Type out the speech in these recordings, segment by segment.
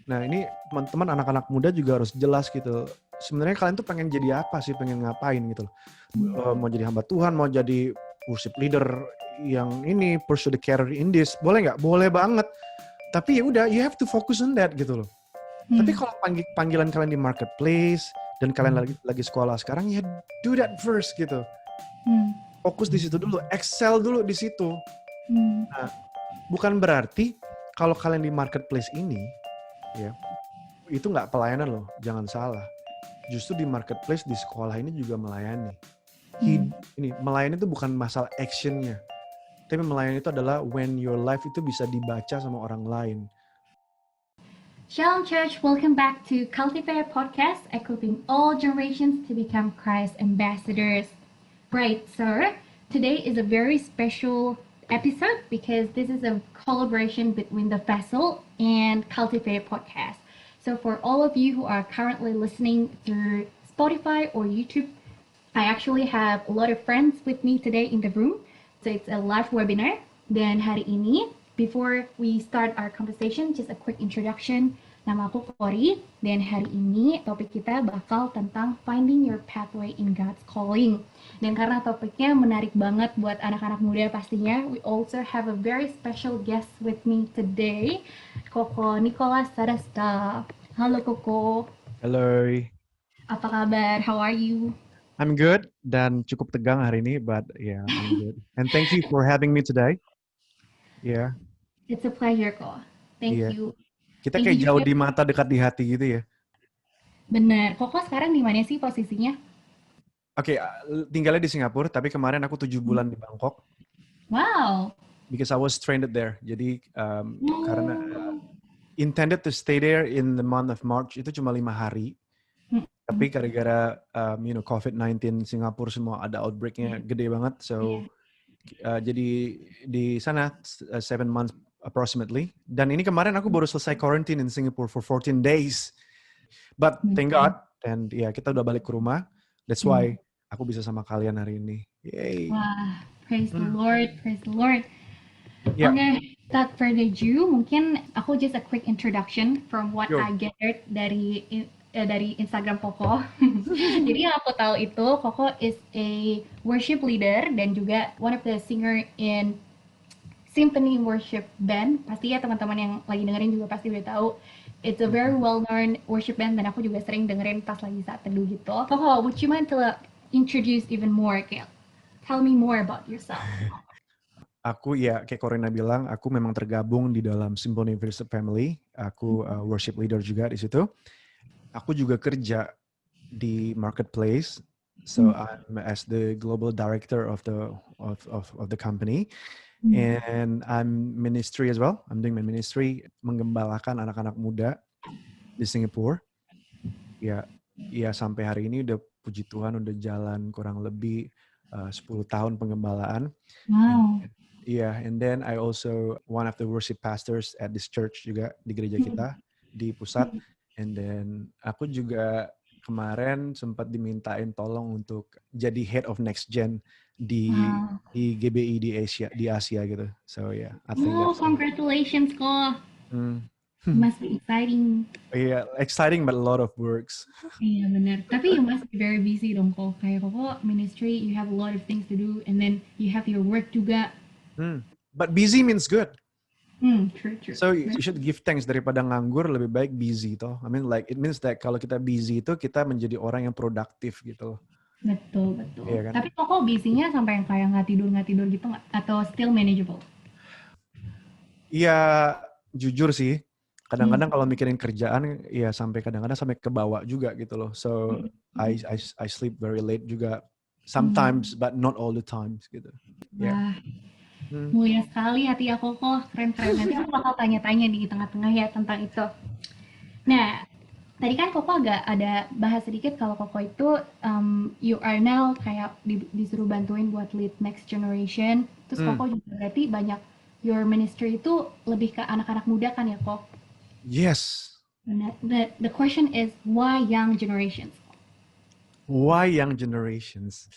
Nah ini teman-teman anak-anak muda juga harus jelas gitu. Sebenarnya kalian tuh pengen jadi apa sih, pengen ngapain gitu loh. Mau jadi hamba Tuhan, mau jadi worship leader yang ini, pursue the career in this, boleh nggak? Boleh banget. Tapi ya udah, you have to focus on that gitu loh. Tapi kalau panggilan kalian di marketplace dan kalian lagi sekolah sekarang, ya do that first gitu. Fokus di situ dulu, excel dulu di situ. Nah, bukan berarti kalau kalian di marketplace ini, ya itu nggak pelayanan loh, jangan salah. Justru di marketplace di sekolah ini juga melayani. Ini melayani itu bukan masalah actionnya, tapi melayani itu adalah when your life itu bisa dibaca sama orang lain. Shalom Church, welcome back to Cultivate Podcast, equipping all generations to become Christ ambassadors. Right, sir. Today is a very special episode because this is a collaboration between The Vessel and Cultivate Podcast. So for all of you who are currently listening through Spotify or YouTube, I actually have a lot of friends with me today in the room. So it's a live webinar. Dan hari ini, before we start our conversation, just a quick introduction. Nama aku Kori, dan hari ini topik kita bakal tentang finding your pathway in God's calling. Dan karena topiknya menarik banget buat anak-anak muda pastinya, we also have a very special guest with me today, Koko Nicholas Sadasta. Halo Koko. Halo. Apa kabar? How are you? I'm good dan cukup tegang hari ini, but yeah, I'm good. And thank you for having me today. Yeah. It's a pleasure kok. Thank you. Kita Thank kayak you jauh juga. di mata dekat di hati gitu ya. Bener. Koko sekarang di mana sih posisinya? Oke, tinggalnya di Singapura, tapi kemarin aku 7 bulan di Bangkok. Wow. Because I was stranded there. Jadi karena intended to stay there in the month of March itu cuma 5 hari. Tapi gara-gara COVID-19 Singapura semua ada outbreak-nya gede banget. So jadi di sana 7 months approximately. Dan ini kemarin aku baru selesai quarantine in Singapore for 14 days. But thank God, dan ya kita udah balik ke rumah. That's why aku bisa sama kalian hari ini. Yay. Wah, praise the Lord, praise the Lord. Yeah. Okay, without further ado, mungkin aku just a quick introduction from what I gathered dari Instagram Koko. Jadi yang aku tahu itu Koko is a worship leader dan juga one of the singer in symphony worship band. Pasti ya teman-teman yang lagi dengerin juga pasti udah tahu. It's a very well-known worship band dan aku juga sering dengerin pas lagi saat teduh gitu. Koko, would you mind to introduce even more? Tell me more about yourself. Aku ya kayak Corina bilang, aku memang tergabung di dalam Symphony Worship Family. Aku worship leader juga di situ. Aku juga kerja di marketplace. So I'm as the global director of the company. And I'm ministry as well. I'm doing my ministry, menggembalakan anak-anak muda di Singapura. Ya sampai hari ini udah puji Tuhan udah jalan kurang lebih 10 tahun penggembalaan. Wow. And then I also one of the worship pastors at this church juga di gereja kita di pusat. And then aku juga kemarin sempat dimintain tolong untuk jadi head of next gen di GBI di Asia gitu. So yeah, I think that's congratulations ko. Must be exciting. Yeah, exciting but a lot of works. Iya benar. Tapi you must be very busy dong kok. Kayak kok ministry, you have a lot of things to do, and then you have your work juga. But busy means good. True. So you should give thanks daripada nganggur, lebih baik busy toh. I mean like it means that kalau kita busy itu kita menjadi orang yang produktif gitu loh. Betul. Iya kan? Tapi kok busynya sampai yang kayak nggak tidur gitu nggak? Atau still manageable? Iya, jujur sih. Kadang-kadang kalau mikirin kerjaan, ya sampai kadang-kadang sampai ke bawah juga gitu loh. So I sleep very late juga. Sometimes, but not all the times gitu. Wah, mulia sekali hati aku kok. Keren. Nanti aku bakal tanya-tanya di tengah-tengah ya tentang itu. Nah, tadi kan Koko agak ada bahas sedikit kalau Koko itu you are now kayak disuruh bantuin buat lead next generation. Terus Koko juga berarti banyak your ministry itu lebih ke anak-anak muda kan ya Kok? Yes. The question is why young generations? Why young generations?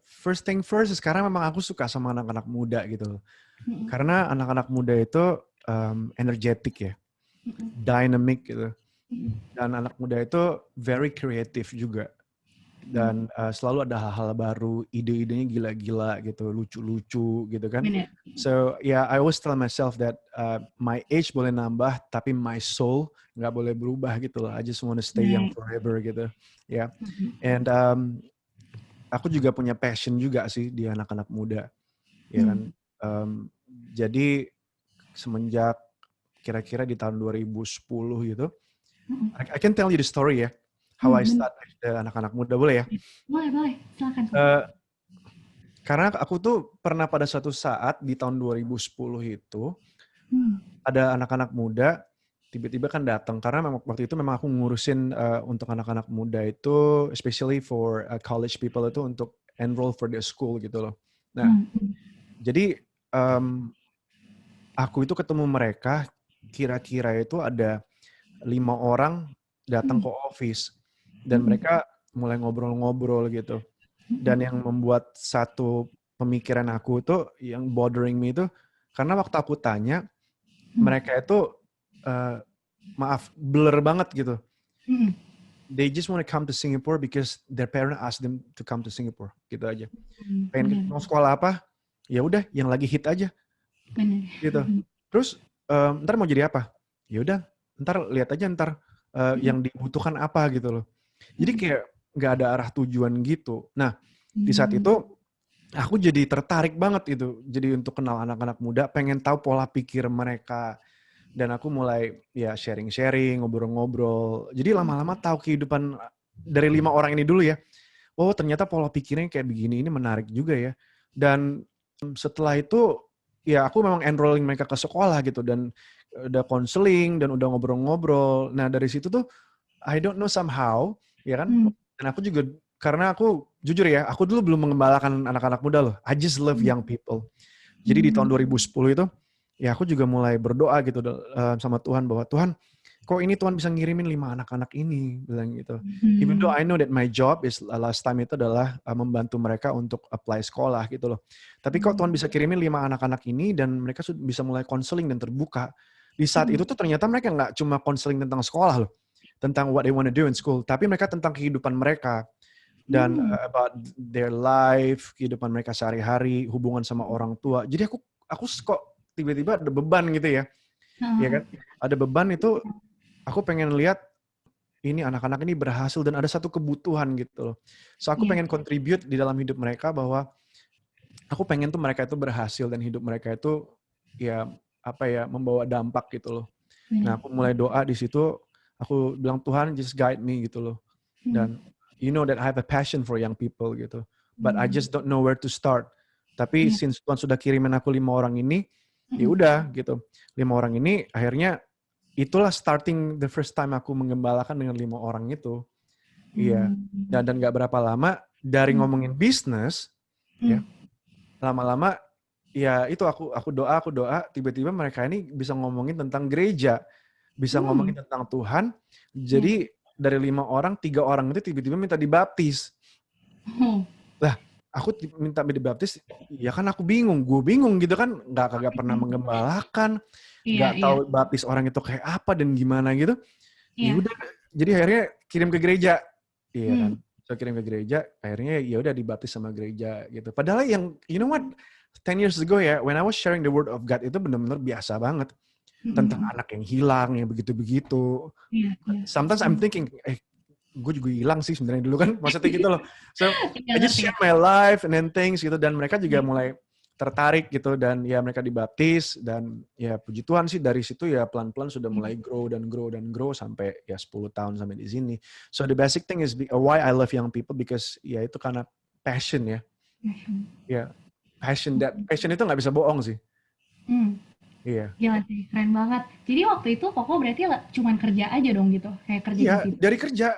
First thing first, sekarang memang aku suka sama anak-anak muda gitu loh. Karena anak-anak muda itu energetic ya, Mm-mm. dynamic gitu. Mm-mm. Dan anak muda itu very creative juga. Dan selalu ada hal-hal baru, ide-idenya gila-gila gitu, lucu-lucu gitu kan. Bener. So yeah, I always tell myself that my age boleh nambah, tapi my soul nggak boleh berubah gitu loh. I just want to stay young Right. forever gitu. Ya, Mm-mm. and aku juga punya passion juga sih di anak-anak muda, ya kan. Jadi semenjak kira-kira di tahun 2010 gitu, Mm-mm. I can tell you the story ya, how I Bener. start with anak-anak muda, boleh ya? Boleh, silakan. Eh, Karena aku tuh pernah pada suatu saat di tahun 2010 itu Hmm. ada anak-anak muda tiba-tiba kan datang karena memang waktu itu memang aku ngurusin untuk anak-anak muda itu especially for college people itu untuk enroll for the school gitu loh. Nah, Hmm. jadi aku itu ketemu mereka kira-kira itu ada 5 orang datang ke office dan mereka mulai ngobrol-ngobrol gitu. Dan yang membuat satu pemikiran aku tuh yang bothering me itu karena waktu aku tanya mereka itu maaf blur banget gitu. Hmm. They just want to come to Singapore because their parent asked them to come to Singapore gitu aja. Pengen Bener. mau sekolah apa? Ya udah yang lagi hit aja Bener. gitu. Terus ntar mau jadi apa? Ya udah ntar lihat aja ntar yang dibutuhkan apa gitu loh. Jadi kayak nggak ada arah tujuan gitu. Nah di saat itu aku jadi tertarik banget itu. Jadi untuk kenal anak-anak muda, pengen tahu pola pikir mereka. Dan aku mulai ya sharing-sharing, ngobrol-ngobrol. Jadi lama-lama tahu kehidupan dari 5 orang ini dulu ya. Oh ternyata pola pikirnya kayak begini, ini menarik juga ya. Dan setelah itu ya aku memang enrolling mereka ke sekolah gitu. Dan udah counseling dan udah ngobrol-ngobrol. Nah dari situ tuh I don't know somehow, ya kan? Dan aku juga karena aku jujur ya, aku dulu belum mengembalakan anak-anak muda loh. I just love young people. Jadi di tahun 2010 itu, ya aku juga mulai berdoa gitu sama Tuhan bahwa Tuhan, kok ini Tuhan bisa ngirimin 5 anak-anak ini, bilang gitu. Even though I know that my job is last time itu adalah membantu mereka untuk apply sekolah gitu loh. Tapi kok Tuhan bisa kirimin 5 anak-anak ini dan mereka bisa mulai konseling dan terbuka. Di saat itu tuh ternyata mereka nggak cuma konseling tentang sekolah loh, tentang what they want to do in school, tapi mereka tentang kehidupan mereka dan about their life, kehidupan mereka sehari-hari, hubungan sama orang tua. Jadi aku kok tiba-tiba ada beban gitu ya. Ya kan? Ada beban itu aku pengen lihat ini anak-anak ini berhasil dan ada satu kebutuhan gitu loh. So aku pengen contribute di dalam hidup mereka bahwa aku pengen tuh mereka itu berhasil dan hidup mereka itu ya apa ya membawa dampak gitu loh. Nah, aku mulai doa di situ, aku bilang Tuhan just guide me gitu loh. Dan you know that I have a passion for young people gitu. But I just don't know where to start. Tapi since Tuhan sudah kirimin aku 5 orang ini, ya udah gitu. 5 orang ini akhirnya itulah starting the first time aku menggembalakan dengan 5 orang itu. Iya. Dan gak berapa lama dari ngomongin bisnis, ya lama-lama ya itu aku doa, tiba-tiba mereka ini bisa ngomongin tentang gereja, bisa ngomongin tentang Tuhan. Jadi dari 5 orang, 3 orang itu tiba-tiba minta dibaptis. Lah, aku minta dibaptis, ya kan aku bingung. Gue bingung gitu kan, kagak pernah menggembalakan, nggak tahu baptis orang itu kayak apa dan gimana gitu. Ya udah, jadi akhirnya kirim ke gereja, iya kan. So kirim ke gereja, akhirnya ya udah dibaptis sama gereja gitu. Padahal yang, you know what, 10 years ago ya, when I was sharing the word of God itu benar-benar biasa banget tentang anak yang hilang, yang begitu-begitu. Sometimes I'm thinking, gue juga hilang sih sebenarnya dulu kan, maksudnya gitu loh. So I just share my life and then things gitu, dan mereka juga mulai tertarik gitu, dan ya mereka dibaptis, dan ya puji Tuhan sih dari situ ya pelan-pelan sudah mulai grow sampai ya 10 tahun sampai di sini. So the basic thing is why I love young people, because ya itu karena passion ya. Ya, passion itu nggak bisa bohong sih. Iya. Gila sih, keren banget. Jadi waktu itu Koko berarti cuman kerja aja dong gitu, kayak kerja di situ. Dari kerja.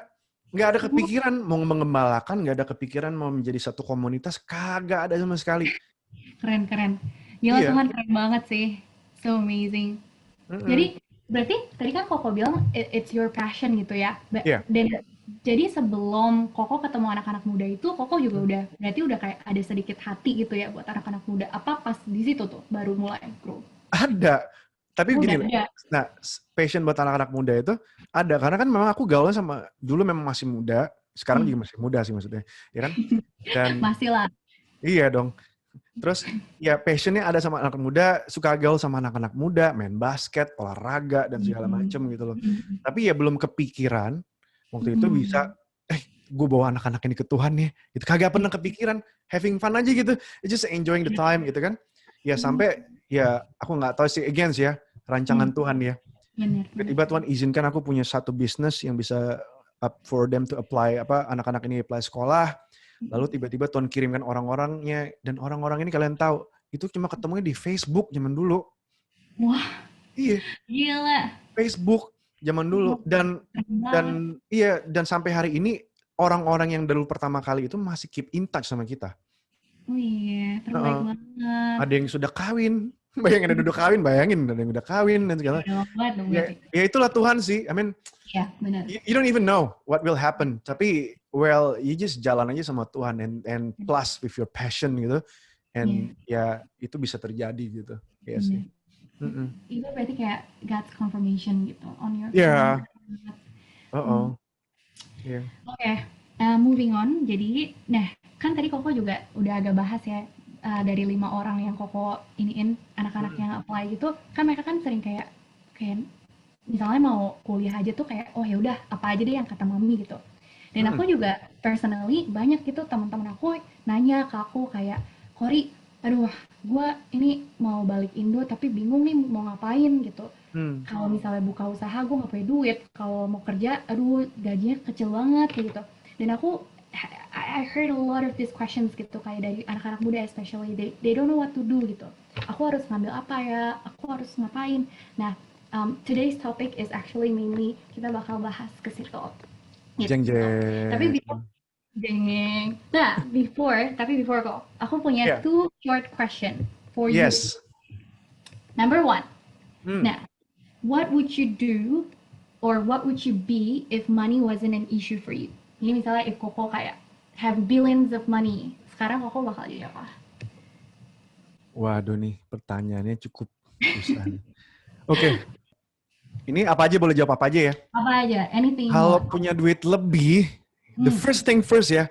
Nggak ada kepikiran mau mengembalakan, nggak ada kepikiran mau menjadi satu komunitas, kagak ada sama sekali. Keren. Gila Tuhan, keren banget sih. So amazing. Jadi berarti tadi kan Koko bilang it's your passion gitu ya. Dan jadi sebelum Koko ketemu anak-anak muda itu, Koko juga berarti udah kayak ada sedikit hati gitu ya buat anak-anak muda. Apa pas di situ tuh baru mulai grow? Ada. Tapi Udah gini, ada. nah passion buat anak-anak muda itu ada karena kan memang aku gaulnya sama dulu memang masih muda, sekarang juga masih muda sih maksudnya, ya kan? Dan Masih lah. iya dong. Terus ya passionnya ada sama anak muda, suka gaul sama anak-anak muda, main basket, olahraga dan segala macem gitu loh. Tapi ya belum kepikiran waktu itu bisa, gue bawa anak-anak ini ke Tuhan nih. Gitu kagak pernah kepikiran, having fun aja gitu, just enjoying the time gitu kan. Ya sampai ya aku nggak tahu sih again sih ya rancangan Tuhan ya. Benar. Tiba-tiba Tuhan izinkan aku punya satu bisnis yang bisa for them to apply anak-anak ini apply sekolah. Lalu tiba-tiba Tuhan kirimkan orang-orangnya dan orang-orang ini kalian tahu itu cuma ketemunya di Facebook zaman dulu. Wah, Iya, gila. Facebook zaman dulu dan iya dan sampai hari ini orang-orang yang dulu pertama kali itu masih keep in touch sama kita. Oh iya, terbaik Heeh. banget. Ada yang sudah kawin, bayangin ada yang udah kawin dan segala. Iya banget dong berarti. Ya itulah Tuhan sih. I mean, Iya, benar. you don't even know what will happen. Tapi well, you just jalan aja sama Tuhan and plus with your passion gitu. And ya itu bisa terjadi gitu. Iya sih. Itu berarti kayak God's confirmation gitu on your Iya. on. Iya. Oke, moving on. Jadi, nah kan tadi Koko juga udah agak bahas ya dari 5 orang yang Koko iniin anak-anak yang apply gitu, kan mereka kan sering kayak misalnya mau kuliah aja tuh kayak oh ya udah apa aja deh yang kata mami gitu. Dan aku juga personally banyak gitu teman-teman aku nanya ke aku kayak Kori, aduh gue ini mau balik Indo tapi bingung nih mau ngapain gitu. Kalau misalnya buka usaha gue nggak punya duit, kalau mau kerja aduh gajinya kecil banget kayak gitu. Dan aku I heard a lot of these questions gitu kayak dari anak-anak muda especially they don't know what to do gitu. Aku harus ngambil apa ya, aku harus ngapain. Nah today's topic is actually mainly kita bakal bahas ke situ. Gitu. Jeng jeng. Tapi before kok, aku punya two short question for you. Yes. Number one. Nah, what would you do or what would you be if money wasn't an issue for you? Ini misalnya if Koko kayak have billions of money, sekarang Koko bakal jadi apa? Waduh nih, pertanyaannya cukup susah. Oke. Ini apa aja boleh jawab apa aja ya? Apa aja, anything. Kalau punya duit lebih, the first thing first ya.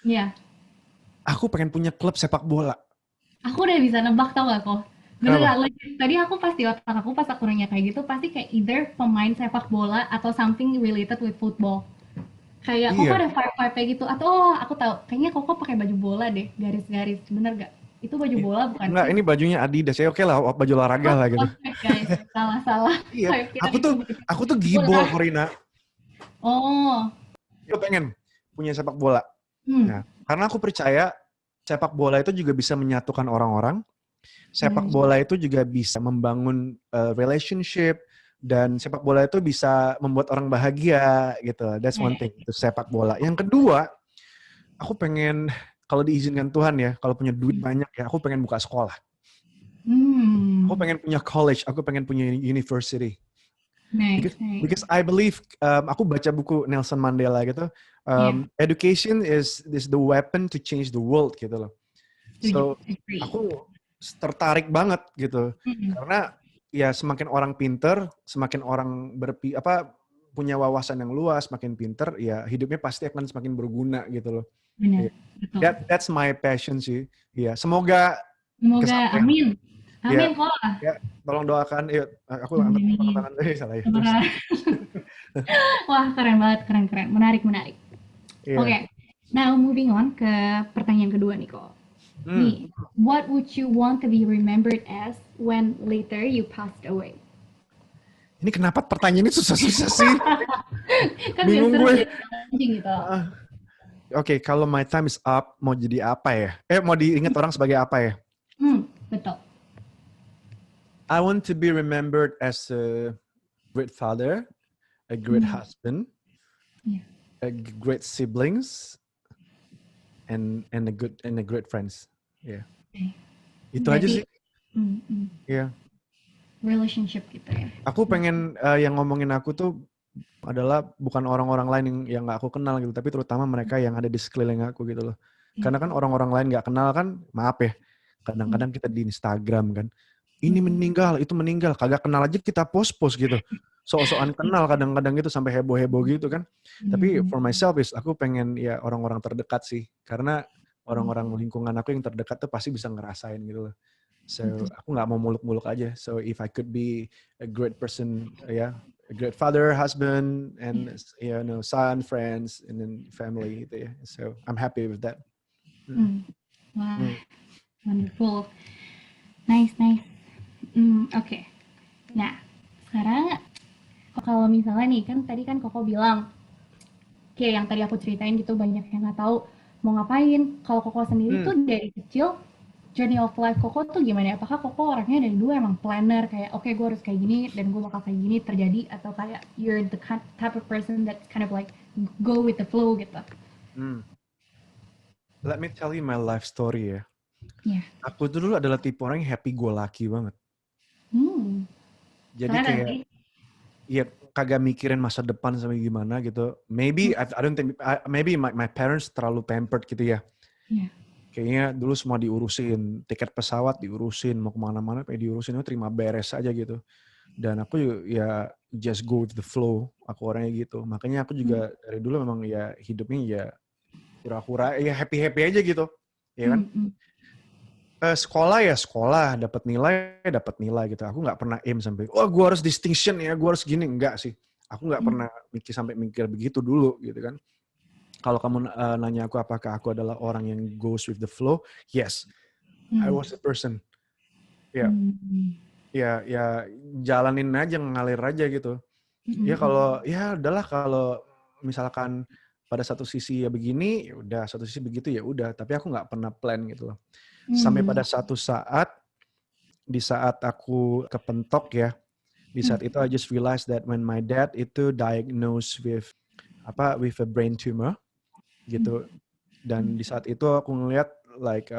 Iya. Aku pengen punya klub sepak bola. Aku udah bisa nebak tau gak kok? Beneran, tadi aku pas di otak aku pas aku nanya kayak gitu pasti kayak either pemain sepak bola atau something related with football. Kayak Koko ada vibe kayak gitu atau aku tahu kayaknya Koko pakai baju bola deh, garis-garis, bener gak? Itu baju bola bukan? Enggak, ini bajunya Adidas ya. Oke lah, baju olahraga lah gitu. Guys, salah. Iya, aku tuh gibol Corina. Oh. Aku pengen punya sepak bola. Nah, karena aku percaya sepak bola itu juga bisa menyatukan orang-orang. Sepak bola itu juga bisa membangun relationship dan sepak bola itu bisa membuat orang bahagia gitu. That's one thing, itu sepak bola. Yang kedua, aku pengen kalau diizinkan Tuhan ya, kalau punya duit banyak ya, aku pengen buka sekolah. Aku pengen punya college, aku pengen punya university. Because I believe, aku baca buku Nelson Mandela gitu, education is the weapon to change the world gitu loh. So, aku tertarik banget gitu, karena ya semakin orang pinter, semakin orang punya wawasan yang luas, makin pinter, ya hidupnya pasti akan semakin berguna gitu loh. Benar, betul. That's my passion sih. Ya, semoga amin. Amin kok. Ya, tolong doakan. Yuk, aku angkat tangan salah ya. Wah, keren banget, keren. Menarik. Oke. Now moving on ke pertanyaan kedua nih kok. Nih, what would you want to be remembered as when later you passed away? Ini kenapa pertanyaan ini susah-susah sih? Kan bingung gue. Gitu. Oke, kalau my time is up, mau jadi apa ya? Mau diingat orang sebagai apa ya? Betul. I want to be remembered as a great father, a great husband, a great siblings, and a great friends. Yeah. Itu aja sih. Yeah. Relationship gitu ya. Aku pengen yang ngomongin aku tuh adalah bukan orang-orang lain yang gak aku kenal gitu, tapi terutama mereka yang ada di sekeliling aku gitu loh. Karena kan orang-orang lain gak kenal kan, maaf ya, kadang-kadang kita di Instagram kan, ini meninggal, itu meninggal, kagak kenal aja kita post-post gitu. So-soan kenal kadang-kadang gitu sampai heboh-heboh gitu kan. Tapi for myself is aku pengen ya orang-orang terdekat sih. Karena orang-orang lingkungan aku yang terdekat tuh pasti bisa ngerasain gitu loh. So aku nggak mau muluk-muluk aja. So if I could be a great person, ya, a great father, husband, and son, friends, and then family gitu ya. So I'm happy with that. Wah, Hmm. wonderful. Nice. Oke. Nah, sekarang kalau misalnya nih, kan tadi kan Koko bilang, kayak yang tadi aku ceritain gitu, banyak yang nggak tahu mau ngapain. Kalau Koko sendiri tuh dari kecil, journey of life Koko tuh gimana? Apakah Koko orangnya dari dulu emang planner, kayak oke, gue harus kayak gini, dan gue bakal kayak gini terjadi, atau kayak you're the type of person that kind of like go with the flow gitu? Hmm. Let me tell you my life story ya. Iya. Aku tuh dulu adalah tipe orang yang happy go lucky banget. Jadi Keren kayak sih. ya kagak mikirin masa depan sampai gimana gitu. Maybe I don't think maybe my parents terlalu pampered gitu ya. Iya. Kayaknya dulu semua diurusin, tiket pesawat diurusin, mau kemana-mana kayak diurusin, itu terima beres aja gitu. Dan aku juga ya just go with the flow, aku orangnya gitu. Makanya aku juga dari dulu memang ya hidupnya ya hura-hura, ya happy-happy aja gitu. Ya kan? Sekolah ya sekolah, dapat nilai gitu. Aku nggak pernah aim sampai, oh gue harus distinction ya, gue harus gini. Enggak sih. Aku nggak pernah mikir begitu dulu gitu kan. Kalau kamu nanya aku apakah aku adalah orang yang goes with the flow, yes, I was the person. Ya, ya jalanin aja, ngalir aja gitu. Ya kalau ya udahlah kalau misalkan pada satu sisi ya begini, ya udah satu sisi begitu ya udah. Tapi aku nggak pernah plan gitu loh. Sampai pada satu saat, di saat aku kepentok ya, di saat itu I just realized that when my dad itu diagnosed with with a brain tumor gitu, dan di saat itu aku ngeliat like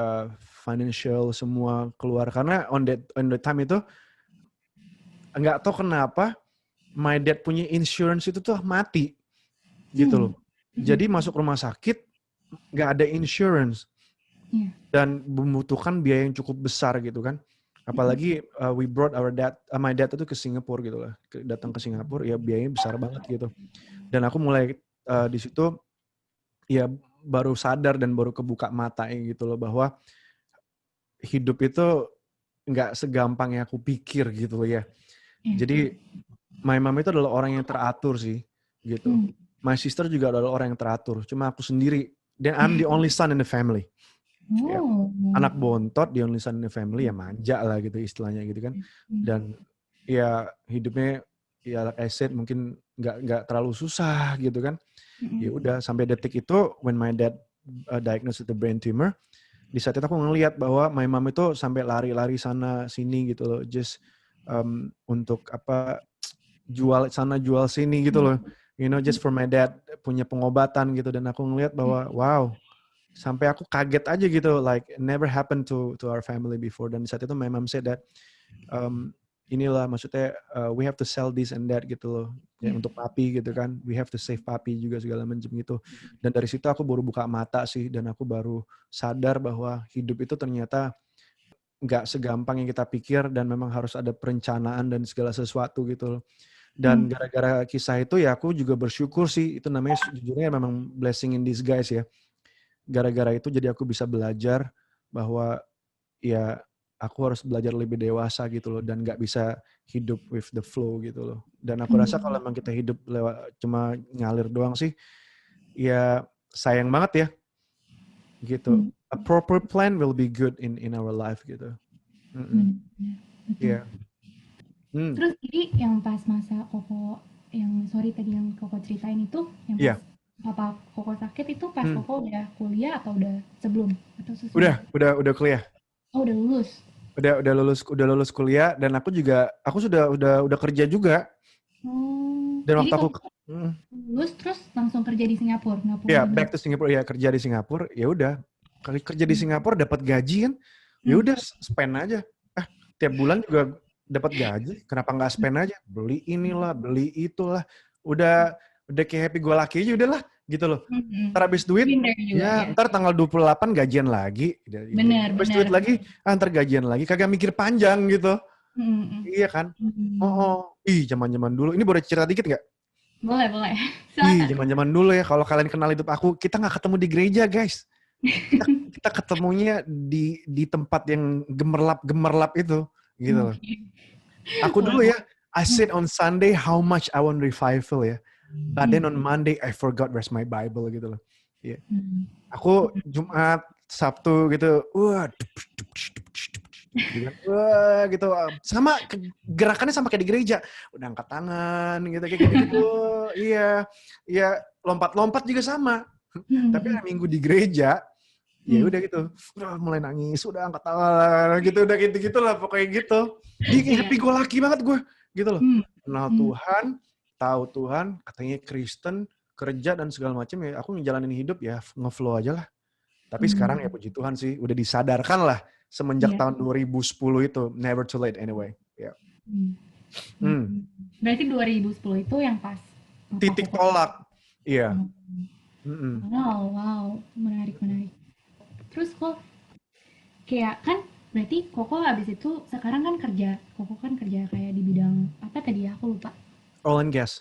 financial semua keluar karena on the time itu nggak tahu kenapa my dad punya insurance itu tuh mati gitu loh. Jadi masuk rumah sakit nggak ada insurance dan membutuhkan biaya yang cukup besar gitu kan. Apalagi we brought my dad itu ke Singapura gitu lah, datang ke Singapura ya biayanya besar banget gitu. Dan aku mulai di situ ya baru sadar dan baru kebuka mata gitu loh bahwa hidup itu nggak segampang yang aku pikir gitu loh ya. Jadi my mom itu adalah orang yang teratur sih gitu. My sister juga adalah orang yang teratur. Cuma aku sendiri. Dan I'm the only son in the family. Ya. Anak bontot, the only son in the family ya manja lah gitu istilahnya gitu kan. Dan ya hidupnya ya like I said mungkin nggak terlalu susah gitu kan. Ya udah sampai detik itu when my dad diagnosed with the brain tumor, di saat itu aku ngelihat bahwa my mom itu sampai lari-lari sana sini gitu loh, just untuk jual sana jual sini gitu loh, just for my dad punya pengobatan gitu. Dan aku ngelihat bahwa wow, sampai aku kaget aja gitu, like never happened to our family before. Dan di saat itu my mom said that inilah maksudnya we have to sell this and that gitu loh ya, untuk papi gitu kan, we have to save papi juga segala macam gitu. Dan dari situ aku baru buka mata sih, dan aku baru sadar bahwa hidup itu ternyata nggak segampang yang kita pikir dan memang harus ada perencanaan dan segala sesuatu gitu loh. Dan gara-gara kisah itu ya aku juga bersyukur sih, itu namanya jujurnya memang blessing in disguise ya. Gara-gara itu jadi aku bisa belajar bahwa ya aku harus belajar lebih dewasa gitu loh, dan nggak bisa hidup with the flow gitu loh. Dan aku rasa kalau emang kita hidup lewat cuma ngalir doang sih, ya sayang banget ya gitu. A proper plan will be good in our life gitu. Iya. Terus jadi yang pas masa Koko yang sorry tadi yang Koko ceritain itu yang pas Iya. papa Koko sakit itu pas Koko udah kuliah atau udah sebelum atau sesudah? Udah kuliah. Oh, udah lulus. Udah lulus kuliah, dan aku udah kerja juga. Dan Jadi waktu aku Koko lulus terus langsung kerja di Singapura, nggak ya pulang back to Singapura, ya kerja di Singapura, ya udah kerja di Singapura dapat gaji kan, ya udah spend aja. Tiap bulan juga dapat gaji, kenapa nggak spend aja? Beli inilah, beli itulah. Udah kayak happy go lucky aja udahlah gitu loh. Ntar habis duit, juga ya. ntar tanggal 28 gajian lagi. Benar. Habis duit lagi, ntar gajian lagi. Kagak mikir panjang gitu. Iya kan? Hmm. Ih, zaman-zaman dulu. Ini boleh cerita dikit nggak? Boleh. Ih, Silakan. zaman-zaman dulu ya. Kalau kalian kenal hidup aku, kita nggak ketemu di gereja, guys. Kita kita ketemunya di tempat yang gemerlap-gemerlap itu, gitu loh. Oke. Aku dulu Wow. ya, I said on Sunday how much I want revival ya. But then Hmm. on Monday I forgot where's my Bible gitu loh. Iya. Hmm. Aku Jumat, Sabtu gitu, wah, gitu kan. Wah, gitu. Sama gerakannya sama kayak di gereja. Udah angkat tangan gitu kayak gitu-gitu. Iya. Iya, lompat-lompat juga sama. Tapi Hmm. hari Minggu di gereja, ya Hmm. udah gitu. Udah mulai nangis, udah angkat tangan gitu, udah gitu-gitu lah pokoknya gitu. Jadi kayak Iya. happy go lucky banget gue gitu loh. Hmm. Kenal Hmm. Tuhan, tahu Tuhan, katanya Kristen, kerja dan segala macam ya aku ngejalanin hidup ya ngeflow aja lah. Tapi Hmm. sekarang ya puji Tuhan sih udah disadarkan lah semenjak Iya. tahun 2010 itu, never too late anyway. Ya. Hmm. Hmm. Hmm. Berarti 2010 itu yang pas Bapak Titik Koko. tolak. Iya. Hmm. Mm-mm. Wow. Menarik. Terus kok kayak kan berarti Koko habis itu sekarang kan kerja. Koko kan kerja kayak di bidang apa tadi ya? Aku lupa. Oil and gas.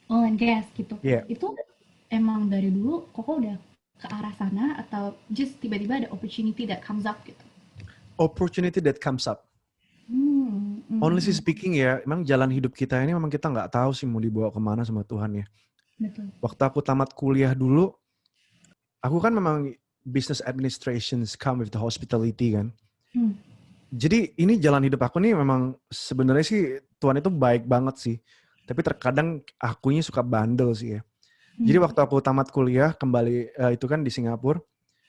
Oil and gas gitu. Iya. Itu emang dari dulu Koko udah ke arah sana atau just tiba-tiba ada opportunity that comes up gitu? Opportunity that comes up. Honestly Hmm. speaking ya, emang jalan hidup kita ini memang kita nggak tahu sih mau dibawa kemana sama Tuhan ya. Betul. Waktu aku tamat kuliah dulu, aku kan memang business administrations come with the hospitality kan. Hmm. Jadi ini jalan hidup aku nih memang sebenarnya sih Tuhan itu baik banget sih. Tapi terkadang akunya suka bandel sih ya. Jadi Hmm. waktu aku tamat kuliah kembali itu kan di Singapura,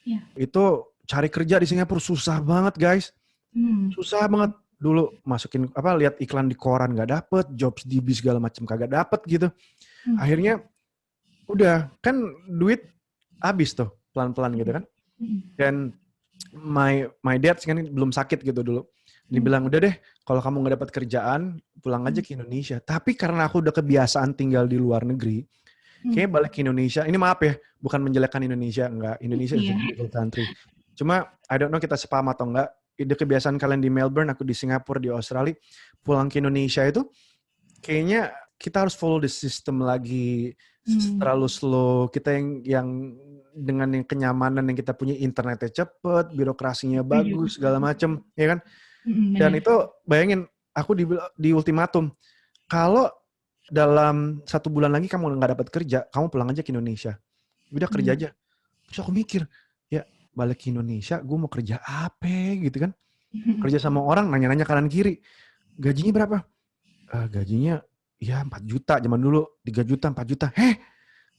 Ya. itu cari kerja di Singapura susah banget guys. Hmm. Susah banget. Dulu masukin lihat iklan di koran nggak dapet, jobs DB segala macam kagak dapet gitu. Hmm. Akhirnya udah kan duit habis tuh pelan-pelan gitu kan. Hmm. Dan my dad kan belum sakit gitu dulu. Dibilang udah deh kalau kamu nggak dapat kerjaan pulang aja ke Indonesia. Tapi karena aku udah kebiasaan tinggal di luar negeri, kayaknya balik ke Indonesia. Ini maaf ya, bukan menjelekkan Indonesia, enggak. Indonesia is a Iya. beautiful country. Cuma I don't know kita sepaham atau enggak. Ide kebiasaan kalian di Melbourne, aku di Singapura, di Australia, pulang ke Indonesia itu kayaknya kita harus follow the system lagi. Terlalu slow. Kita yang dengan yang kenyamanan yang kita punya, internetnya cepet, birokrasinya bagus, segala macem, ya kan? Dan Benar. itu bayangin, aku di ultimatum, kalau dalam 1 bulan lagi kamu nggak dapat kerja, kamu pulang aja ke Indonesia. Udah kerja aja. Terus aku mikir, ya balik ke Indonesia, gue mau kerja apa gitu kan? Kerja sama orang, nanya-nanya kanan kiri. Gajinya berapa? Gajinya ya 4 juta zaman dulu, 3 juta, 4 juta.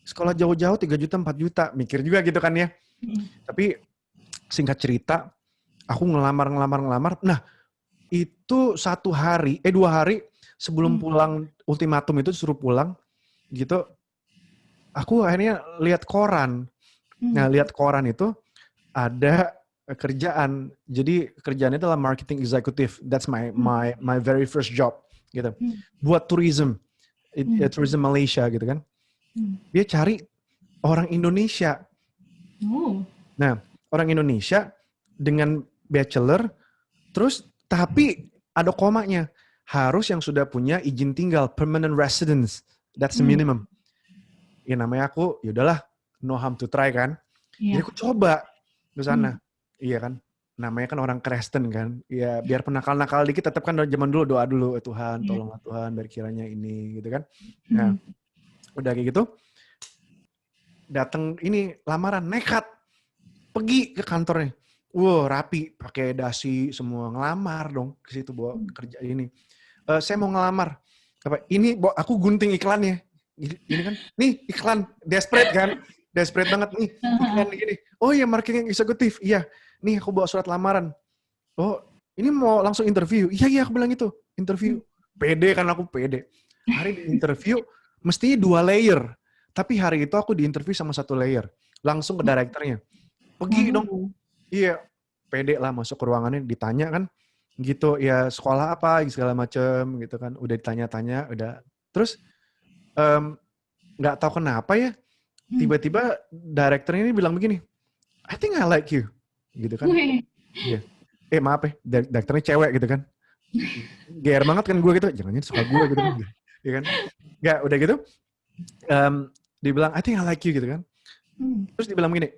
Sekolah jauh-jauh 3 juta, 4 juta. Mikir juga gitu kan ya. Tapi singkat cerita, aku ngelamar. Nah, itu 2 hari sebelum pulang, ultimatum itu suruh pulang gitu, aku akhirnya lihat koran. Nah, lihat koran itu ada kerjaan. Jadi kerjaan itu adalah marketing executive. That's my very first job gitu. Buat tourism Malaysia gitu kan. Dia cari orang Indonesia. Nah, orang Indonesia dengan bachelor, terus tapi ada komanya. Harus yang sudah punya izin tinggal, permanent residence. That's the minimum. Ya namanya aku, yaudahlah, no harm to try kan. Jadi aku coba ke sana. Iya kan. Namanya kan orang Kristen kan. Ya biar penakal-nakal dikit tetap kan zaman dulu doa dulu. Tuhan, tolonglah Tuhan, biar kiranya ini gitu kan. Nah, udah kayak gitu. Datang ini lamaran, nekat. Pergi ke kantornya. Rapi, pakai dasi semua, ngelamar dong ke situ bawa kerja ini. Saya mau ngelamar. Ini aku gunting iklannya. Ini kan, nih iklan, desperate kan? Desperate banget nih, iklan gini. Oh iya, marketing eksekutif. Iya, nih aku bawa surat lamaran. Oh, ini mau langsung interview. Iya, aku bilang itu, interview. Pede kan aku, pede. Hari di interview, mestinya 2 layer. Tapi hari itu aku di interview sama 1 layer. Langsung ke direkturnya. Pergi dong. Iya, pede lah masuk ke ruangannya, ditanya kan. Gitu, ya sekolah apa, segala macem gitu kan. Udah ditanya-tanya, udah. Terus, nggak tahu kenapa ya, tiba-tiba direkturnya ini bilang begini, I think I like you. Gitu kan. Iya. Maaf ya, direkturnya cewek gitu kan. GR banget kan gue gitu, jangan-jangan suka gue gitu kan. Ya kan? Ya udah gitu, dia bilang, I think I like you gitu kan. Terus dia bilang gini,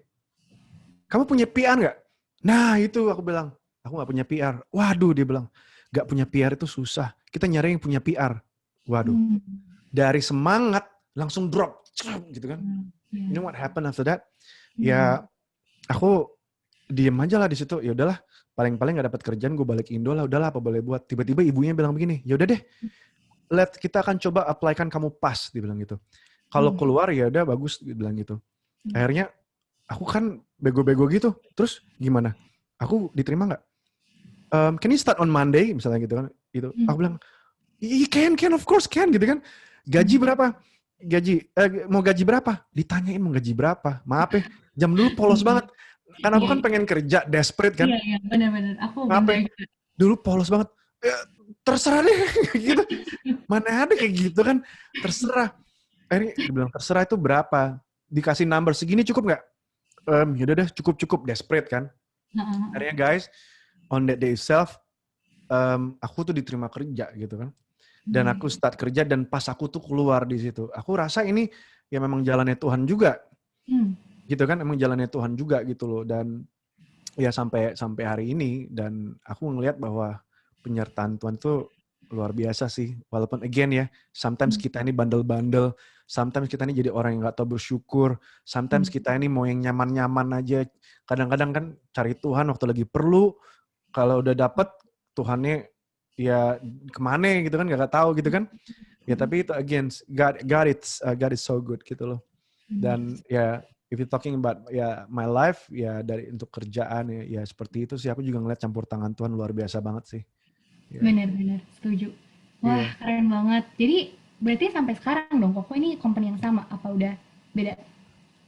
kamu punya PR nggak? Nah itu aku bilang, aku nggak punya PR. Waduh dia bilang, nggak punya PR itu susah. Kita nyari yang punya PR. Waduh, dari semangat langsung drop, gitu kan. You know what happened after that? Ya aku diem aja lah di situ. Ya udahlah, paling-paling nggak dapat kerjaan, gue balik Indo lah. Udahlah, apa boleh buat. Tiba-tiba ibunya bilang begini, ya udah deh, kita akan coba apply-kan kamu pas, dia bilang gitu. Kalau keluar ya udah bagus, dia bilang gitu. Akhirnya aku kan bego-bego gitu. Terus gimana? Aku diterima nggak? Can you start on Monday? Misalnya gitu kan. Gitu. Aku bilang, can, of course can gitu kan. Gaji berapa? Mau gaji berapa? Ditanyain mau gaji berapa. Maaf ya, jam dulu polos banget. Kan aku kan pengen kerja, desperate kan. Iya, benar-benar. Aku Maaf bener ya, juga. dulu polos banget. Terserah deh, gitu. Mana ada kayak gitu kan. Terserah. Akhirnya dibilang terserah itu berapa? Dikasih number segini cukup nggak? Yaudah deh, cukup desperate kan. Akhirnya guys, on that day itself, aku tuh diterima kerja gitu kan. Dan aku start kerja dan pas aku tuh keluar di situ, aku rasa ini ya memang jalannya Tuhan juga. Gitu kan, emang jalannya Tuhan juga gitu loh. Dan ya sampai hari ini, dan aku ngelihat bahwa penyertaan Tuhan tuh luar biasa sih. Walaupun again ya, sometimes kita ini bandel-bandel, sometimes kita ini jadi orang yang gak tahu bersyukur, sometimes kita ini mau yang nyaman-nyaman aja. Kadang-kadang kan cari Tuhan waktu lagi perlu, kalau udah dapet Tuhannya ya kemana gitu kan, gak tahu gitu kan. Ya tapi itu again, God is so good gitu loh. Dan ya if you talking about ya my life ya dari untuk kerjaan ya seperti itu sih, aku juga ngeliat campur tangan Tuhan luar biasa banget sih. Ya. Bener-bener setuju. Wah, keren banget. Jadi berarti sampai sekarang dong, Koko ini company yang sama apa udah beda?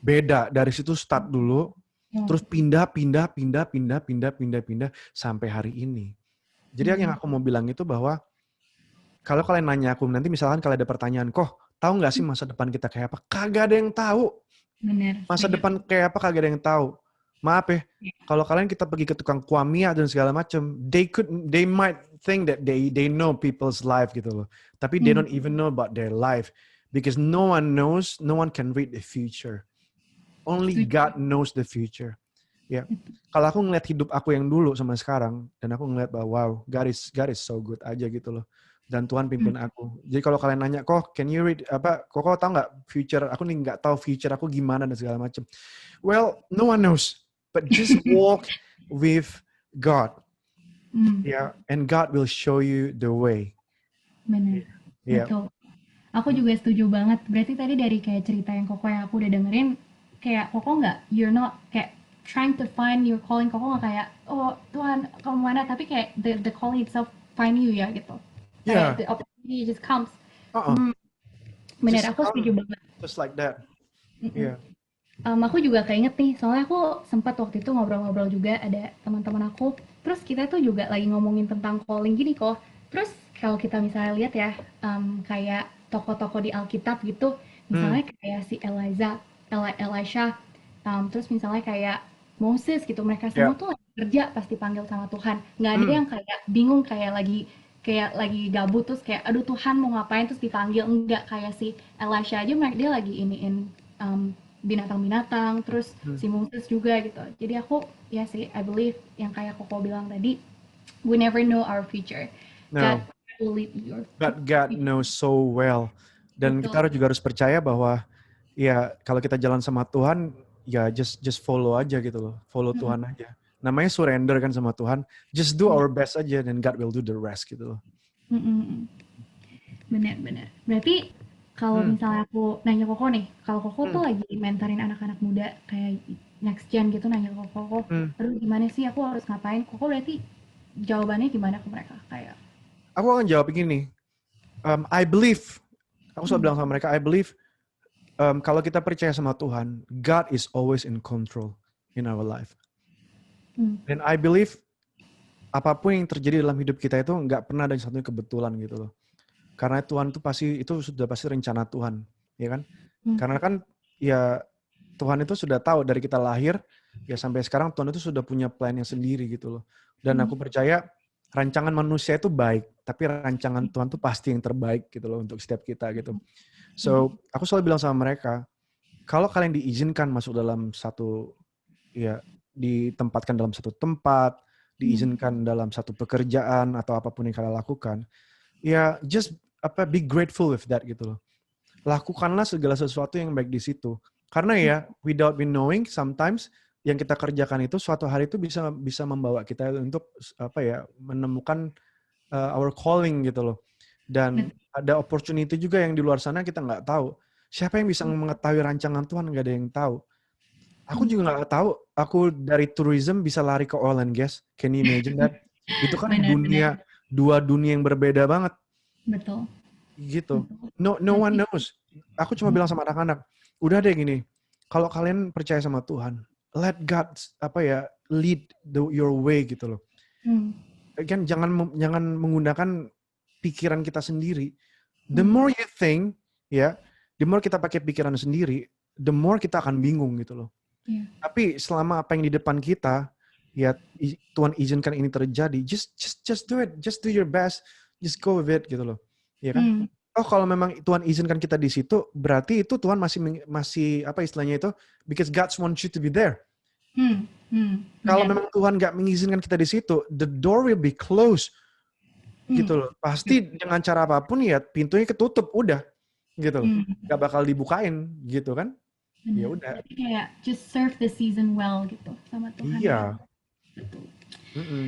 Beda, dari situ start dulu, terus pindah sampai hari ini. Jadi yang aku mau bilang itu bahwa kalau kalian nanya aku nanti misalkan kalian ada pertanyaan, kok tahu nggak sih masa depan kita kayak apa? Kagak ada yang tahu. Bener. Masa depan kayak apa kagak ada yang tahu. Maaf ya, kalau kalian kita pergi ke tukang kuamia dan segala macam, they might think that they know people's life gitu loh. Tapi they don't even know about their life because no one can read the future. Only God knows the future. Ya, kalau aku ngeliat hidup aku yang dulu sama sekarang, dan aku ngeliat bahwa wow, God is so good aja gitu loh. Dan Tuhan pimpin aku. Jadi kalau kalian nanya, kok can you read kok tahu nggak future? Aku nih nggak tahu future aku gimana dan segala macam. Well, no one knows, but just walk with God. Yeah, and God will show you the way. Bener. Yeah. Betul. Aku juga setuju banget. Berarti tadi dari kayak cerita yang Koko yang aku udah dengerin, kayak Koko nggak, you're not kayak trying to find your calling. Koko nggak kayak, oh Tuhan kamu mana? Tapi kayak the calling itself find you ya gitu. Kayak the opportunity just comes. Bener, Just aku setuju banget. just like that. Yeah. Aku juga keinget nih, soalnya aku sempat waktu itu ngobrol-ngobrol juga ada teman-teman aku. Terus kita tuh juga lagi ngomongin tentang calling gini kok. Terus kalau kita misalnya lihat ya, kayak tokoh-tokoh di Alkitab gitu, misalnya kayak si Elisha, terus misalnya kayak Moses gitu, mereka semua tuh lagi kerja pasti panggil sama Tuhan. Nggak ada yang kayak bingung kayak lagi gabut terus kayak aduh Tuhan mau ngapain terus dipanggil, enggak. Kayak si Elisha aja dia lagi iniin binatang-binatang, terus si Moses juga gitu. Jadi aku ya sih, I believe yang kayak Koko bilang tadi, we never know our future. No. God will lead your But God knows so well. Dan kita juga harus percaya bahwa ya kalau kita jalan sama Tuhan, ya just follow aja gitu loh. Follow Tuhan aja. Namanya surrender kan sama Tuhan. Just do our best aja dan God will do the rest gitu loh. Benar-benar. Berarti kalau misalnya aku nanya Koko nih, kalau Koko tuh lagi mentorin anak-anak muda kayak next gen gitu, nanya ke Koko, aduh gimana sih aku harus ngapain? Koko berarti jawabannya gimana ke mereka? Kayak aku akan jawab begini. I believe, aku selalu bilang sama mereka, I believe kalau kita percaya sama Tuhan, God is always in control in our life. Dan I believe apapun yang terjadi dalam hidup kita itu nggak pernah ada yang satunya kebetulan gitu loh. Karena Tuhan itu sudah pasti rencana Tuhan, ya kan? Karena kan ya Tuhan itu sudah tahu dari kita lahir ya sampai sekarang, Tuhan itu sudah punya plan yang sendiri gitu loh. Dan aku percaya rancangan manusia itu baik, tapi rancangan Tuhan tuh pasti yang terbaik gitu loh untuk setiap kita gitu. So, aku selalu bilang sama mereka, kalau kalian diizinkan masuk dalam satu, ya ditempatkan dalam satu tempat, diizinkan dalam satu pekerjaan atau apapun yang kalian lakukan, ya just be grateful with that gitu loh. Lakukanlah segala sesuatu yang baik di situ. Karena ya, without me knowing, sometimes yang kita kerjakan itu suatu hari itu bisa membawa kita untuk menemukan our calling gitu loh. Dan ada opportunity juga yang di luar sana kita nggak tahu. Siapa yang bisa mengetahui rancangan Tuhan? Nggak ada yang tahu. Aku juga nggak tahu. Aku dari tourism bisa lari ke oil and gas. Can you imagine that? Itu kan Benar-benar. dua dunia yang berbeda banget. Betul. Gitu. No one knows. Aku cuma bilang sama anak-anak, udah deh gini. Kalau kalian percaya sama Tuhan, let God lead your way gitu loh. Kan jangan menggunakan pikiran kita sendiri. The more you think, the more kita pakai pikiran sendiri, the more kita akan bingung gitu loh. Tapi selama apa yang di depan kita, ya Tuhan izinkan ini terjadi, just do it, just do your best, just go with it gitu loh, ya kan? Oh kalau memang Tuhan izinkan kita di situ, berarti itu Tuhan masih apa istilahnya itu, because God wants you to be there. Kalau memang Tuhan nggak mengizinkan kita di situ, the door will be closed, gitu loh. Pasti dengan cara apapun ya pintunya ketutup, udah, gitu loh. Nggak bakal dibukain, gitu kan? Ya udah. Jadi kayak just serve the season well gitu sama Tuhan. Iya. Betul.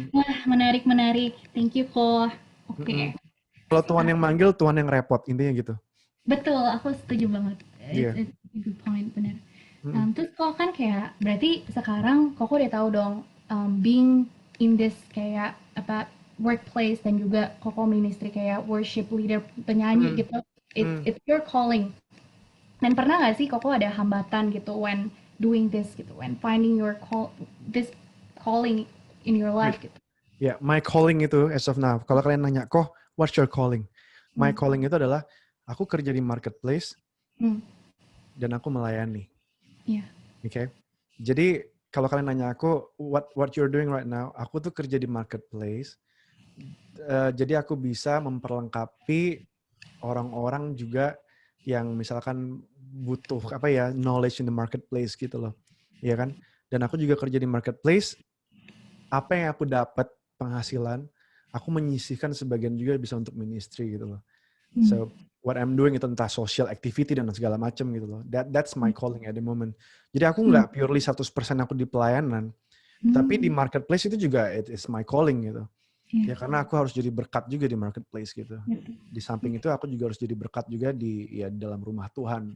Wah menarik. Thank you kok. Oke. Kalau Tuhan yang manggil, Tuhan yang repot, intinya gitu. Betul, aku setuju banget. It's a good point, benar. Terus kok kan kayak berarti sekarang Koko udah tahu dong being in this kayak workplace dan juga Koko ministry kayak worship leader penyanyi gitu. It's your calling. Dan pernah nggak sih Koko ada hambatan gitu when doing this gitu, when finding your this calling in your life gitu? Ya, my calling itu as of now. Kalau kalian nanya, kok what's your calling? My calling itu adalah aku kerja di marketplace dan aku melayani. Iya. Okay? Jadi kalau kalian nanya aku what you're doing right now, aku tuh kerja di marketplace. Jadi aku bisa memperlengkapi orang-orang juga yang misalkan butuh knowledge in the marketplace gitu loh. Iya kan? Dan aku juga kerja di marketplace. Apa yang aku dapat penghasilan, aku menyisihkan sebagian juga bisa untuk ministry gitu loh. So what I'm doing itu entah social activity dan segala macam gitu loh. That's my calling at the moment. Jadi aku nggak purely 100% aku di pelayanan, tapi di marketplace itu juga it is my calling gitu. Ya karena aku harus jadi berkat juga di marketplace gitu. Di samping itu aku juga harus jadi berkat juga di dalam rumah Tuhan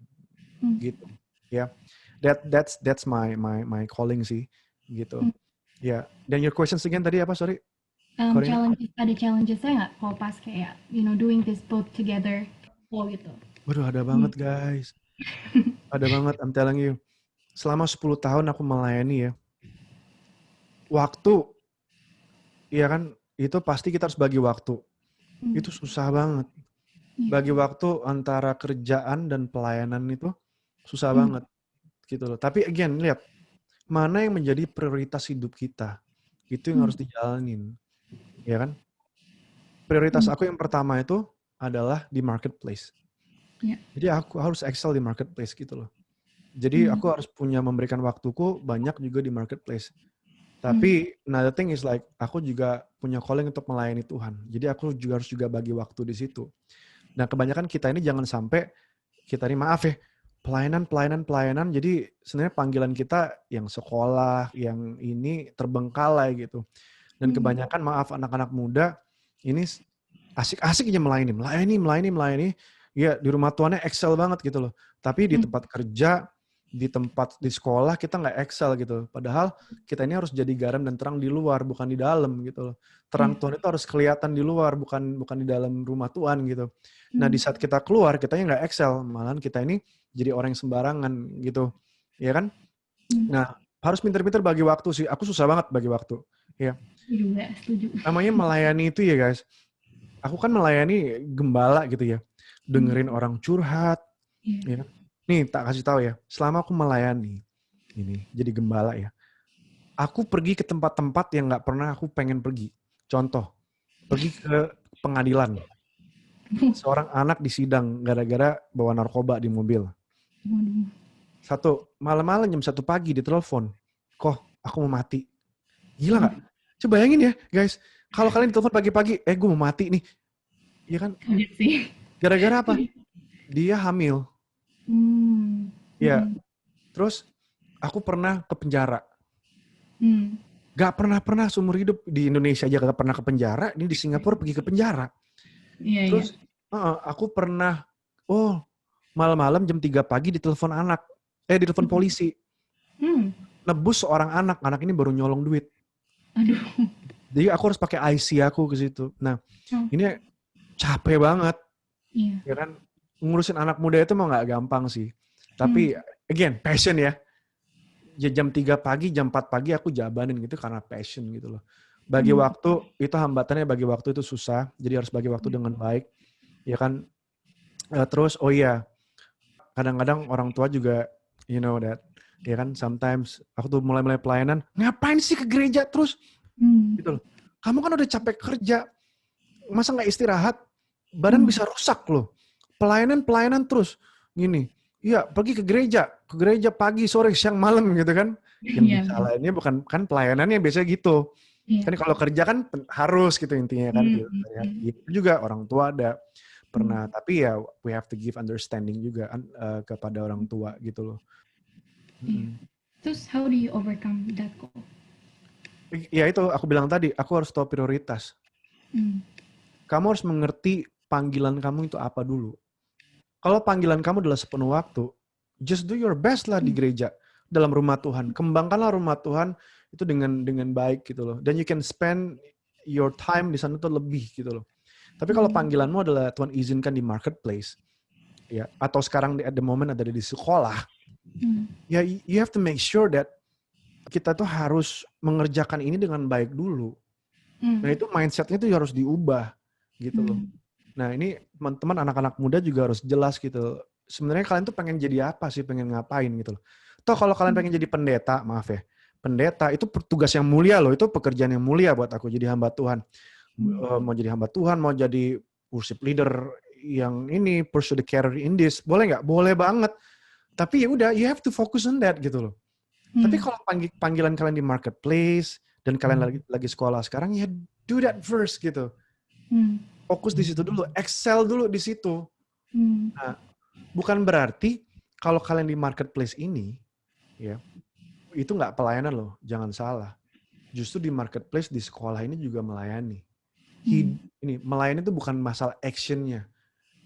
gitu. Ya. That's my calling sih gitu. Ya. Dan your questions again tadi apa, sorry? Ada challenges-nya nggak kalau pas kayak doing this both together gitu? Waduh, ada banget guys. Ada banget, I'm telling you. Selama 10 tahun aku melayani ya. Waktu, ya kan, itu pasti kita harus bagi waktu. Itu susah banget. Bagi waktu antara kerjaan dan pelayanan itu susah banget. Gitu loh. Tapi again, lihat. Mana yang menjadi prioritas hidup kita. Itu yang harus dijalanin. Ya kan? Prioritas aku yang pertama itu adalah di marketplace. Jadi aku harus excel di marketplace gitu loh. Jadi aku harus memberikan waktuku banyak juga di marketplace. Tapi another thing is like aku juga punya calling untuk melayani Tuhan. Jadi aku juga harus bagi waktu di situ. Nah kebanyakan kita ini jangan sampai kita ini pelayanan. Jadi sebenarnya panggilan kita yang sekolah, yang ini terbengkalai gitu. Dan kebanyakan anak-anak muda ini asik-asik aja melayani. Ya di rumah Tuhannya excel banget gitu loh. Tapi di tempat kerja, di sekolah kita nggak excel gitu. Padahal kita ini harus jadi garam dan terang di luar, bukan di dalam gitu loh. Terang Tuhan itu harus kelihatan di luar, bukan di dalam rumah Tuhan gitu. Nah di saat kita keluar, kitanya nggak excel. Malahan kita ini jadi orang yang sembarangan gitu. Ya kan? Nah harus pinter-pinter bagi waktu sih. Aku susah banget bagi waktu. Ya. Setuju. Namanya melayani itu ya guys. Aku kan melayani gembala gitu ya. Dengerin orang curhat. Ya. Nih tak kasih tahu ya. Selama aku melayani ini jadi gembala ya. Aku pergi ke tempat-tempat yang nggak pernah aku pengen pergi. Contoh. pergi ke pengadilan. Seorang anak disidang gara-gara bawa narkoba di mobil. Waduh. Satu, malam-malam jam 1 pagi ditelepon. Kok aku mau mati. Gila nggak? Coba bayangin ya guys. Kalau kalian ditelepon pagi-pagi, gue mau mati nih. Iya kan? Kaget sih. Gara-gara apa? Dia hamil. Hmm. Ya. Terus aku pernah ke penjara. Hmm. Gak pernah seumur hidup. Di Indonesia aja gak pernah ke penjara. Ini di Singapura pergi ke penjara. Iya, iya. Terus aku pernah, malam-malam jam 3 pagi ditelepon ditelepon polisi. Nebus seorang anak ini baru nyolong duit. Aduh. Jadi aku harus pakai IC aku ke situ. Nah, ini capek banget. Iya. Ya kan, ngurusin anak muda itu mah nggak gampang sih. Tapi again, passion ya. Jam 3 pagi, jam 4 pagi aku jabanin gitu karena passion gitu loh. Bagi waktu, itu hambatannya bagi waktu itu susah. Jadi harus bagi waktu dengan baik. Ya kan. Terus, kadang-kadang orang tua juga, you know that. Ya kan, sometimes aku tuh mulai pelayanan, ngapain sih ke gereja terus? Gitu loh. Kamu kan udah capek kerja. Masa nggak istirahat? Badan bisa rusak loh. Pelayanan terus. Gini, iya pergi ke gereja pagi, sore, siang, malam gitu kan. Yang disalahinnya bukan, kan pelayanannya biasanya gitu. Kan kalau kerja kan harus gitu intinya kan. Gitu juga orang tua ada pernah. Tapi ya we have to give understanding juga kepada orang tua gitu loh. Terus how do you overcome that goal? Ya itu aku bilang tadi, aku harus tahu prioritas. Kamu harus mengerti panggilan kamu itu apa dulu. Kalau panggilan kamu adalah sepenuh waktu, just do your best lah di gereja, dalam rumah Tuhan. Kembangkanlah rumah Tuhan itu dengan baik gitu loh. Dan you can spend your time di sana tuh lebih gitu loh. Tapi kalau panggilanmu adalah Tuhan izinkan di marketplace, ya, atau sekarang at the moment ada di sekolah, ya you have to make sure that kita tuh harus mengerjakan ini dengan baik dulu. Nah itu mindsetnya tuh harus diubah gitu loh. Nah ini teman-teman anak-anak muda juga harus jelas gitu. Sebenarnya kalian tuh pengen jadi apa sih, pengen ngapain gitu loh. Toh kalau kalian pengen jadi pendeta, maaf ya, pendeta itu tugas yang mulia loh, itu pekerjaan yang mulia buat aku jadi hamba Tuhan. Mau jadi hamba Tuhan, mau jadi worship leader yang ini, pursue the career in this, boleh nggak? Boleh banget. Tapi ya udah, you have to focus on that gitu loh. Tapi kalau panggilan kalian di marketplace dan kalian lagi sekolah sekarang, ya do that first gitu. Fokus di situ dulu, excel dulu di situ. Nah, bukan berarti kalau kalian di marketplace ini, ya, itu nggak pelayanan loh, jangan salah. Justru di marketplace di sekolah ini juga melayani. Ini melayani itu bukan masalah actionnya,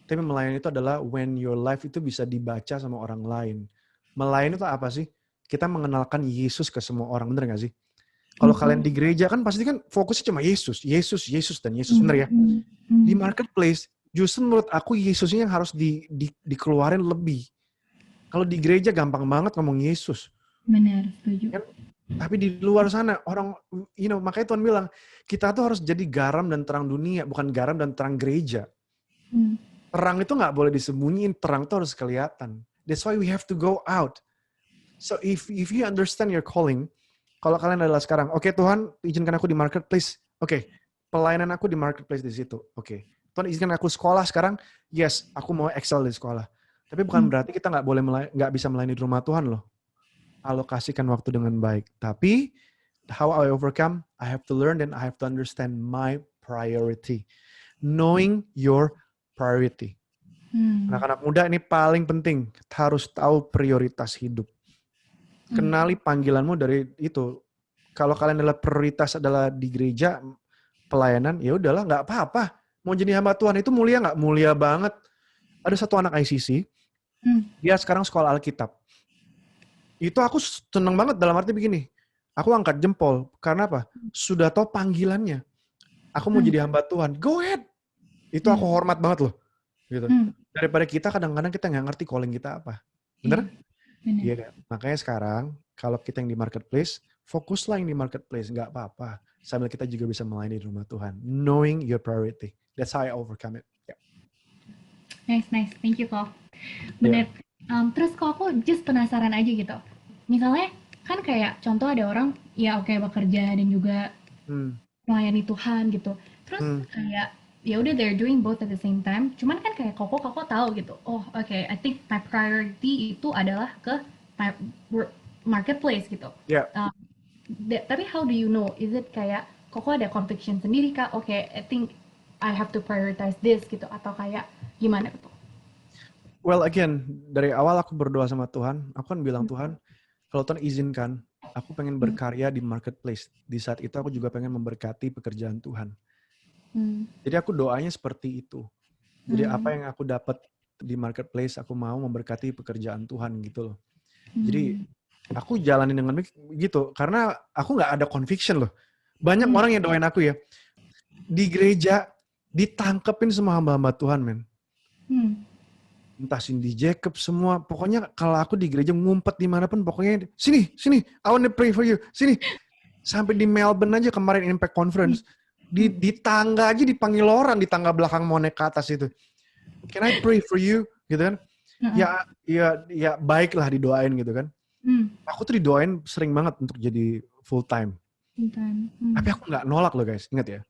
tapi melayani itu adalah when your life itu bisa dibaca sama orang lain. Melayani itu apa sih? Kita mengenalkan Yesus ke semua orang, bener nggak sih? Kalau kalian di gereja kan pasti kan fokusnya cuma Yesus, dan Yesus, bener ya? Di marketplace, justru menurut aku Yesusnya yang harus dikeluarin lebih. Kalau di gereja gampang banget ngomong Yesus. Benar, setuju. Kan? Tapi di luar sana, orang, makanya Tuhan bilang, kita tuh harus jadi garam dan terang dunia, bukan garam dan terang gereja. Terang itu nggak boleh disembunyiin, terang itu harus kelihatan. That's why we have to go out. So if you understand your calling, kalau kalian adalah sekarang, oke, Tuhan izinkan aku di marketplace. Oke, pelayanan aku di marketplace di situ. Oke, Tuhan izinkan aku sekolah sekarang. Yes, aku mau excel di sekolah. Tapi bukan berarti kita nggak bisa melayani di rumah Tuhan loh. Alokasikan waktu dengan baik. Tapi how I overcome, I have to learn and I have to understand my priority. Knowing your priority. Anak-anak muda ini paling penting. Harus tahu prioritas hidup. Kenali panggilanmu dari itu. Kalau kalian adalah prioritas adalah di gereja, pelayanan, ya udahlah, nggak apa-apa. Mau jadi hamba Tuhan itu mulia nggak? Mulia banget. Ada satu anak ICC, dia sekarang sekolah Alkitab. Itu aku seneng banget dalam arti begini. Aku angkat jempol. Karena apa? Sudah tahu panggilannya. Aku mau jadi hamba Tuhan. Go ahead. Itu aku hormat banget loh. Gitu. Daripada kita kadang-kadang kita nggak ngerti calling kita apa. Bener? Iya. Makanya sekarang kalau kita yang di marketplace, fokuslah yang di marketplace, nggak apa-apa. Sambil kita juga bisa melayani di rumah Tuhan. Knowing your priority. That's how I overcome it. Yeah. Nice. Thank you, Ko. Bener. Yeah. Terus kok aku just penasaran aja gitu. Misalnya kan kayak contoh ada orang ya bekerja dan juga melayani Tuhan gitu. Terus Hmm. kayak ya udah they're doing both at the same time. Cuman kan kayak Koko tahu gitu. Oh, oke, I think my priority itu adalah ke my marketplace gitu. Ya, Um, tapi how do you know? Is it kayak Koko ada conviction sendiri kah? Oke, I think I have to prioritize this gitu atau kayak gimana gitu? well again, dari awal aku berdoa sama Tuhan, aku kan bilang Tuhan, kalau Tuhan izinkan, aku pengen Hmm. berkarya di marketplace. Di saat itu aku juga pengen memberkati pekerjaan Tuhan. Hmm. Jadi aku doanya seperti itu. Jadi apa Hmm. yang aku dapat di marketplace, aku mau memberkati pekerjaan Tuhan gitu loh. Jadi Hmm. aku jalanin dengan gitu, karena aku nggak ada conviction loh. Banyak Hmm. orang yang doain aku ya, di gereja ditangkepin semua hamba-hamba Tuhan, men. Hmm. Entah Cindy Jacob semua, pokoknya kalau aku di gereja ngumpet dimanapun, pokoknya sini, I want to pray for you, sini. Sampai di Melbourne aja kemarin Impact Conference, di tangga aja dipanggil orang, di tangga belakang mau naik ke atas itu. Can I pray for you? Gitu kan. Hmm. Ya baiklah didoain gitu kan. Hmm. Aku tuh didoain sering banget untuk jadi full time. Hmm. Tapi aku nggak nolak loh guys, ingat ya.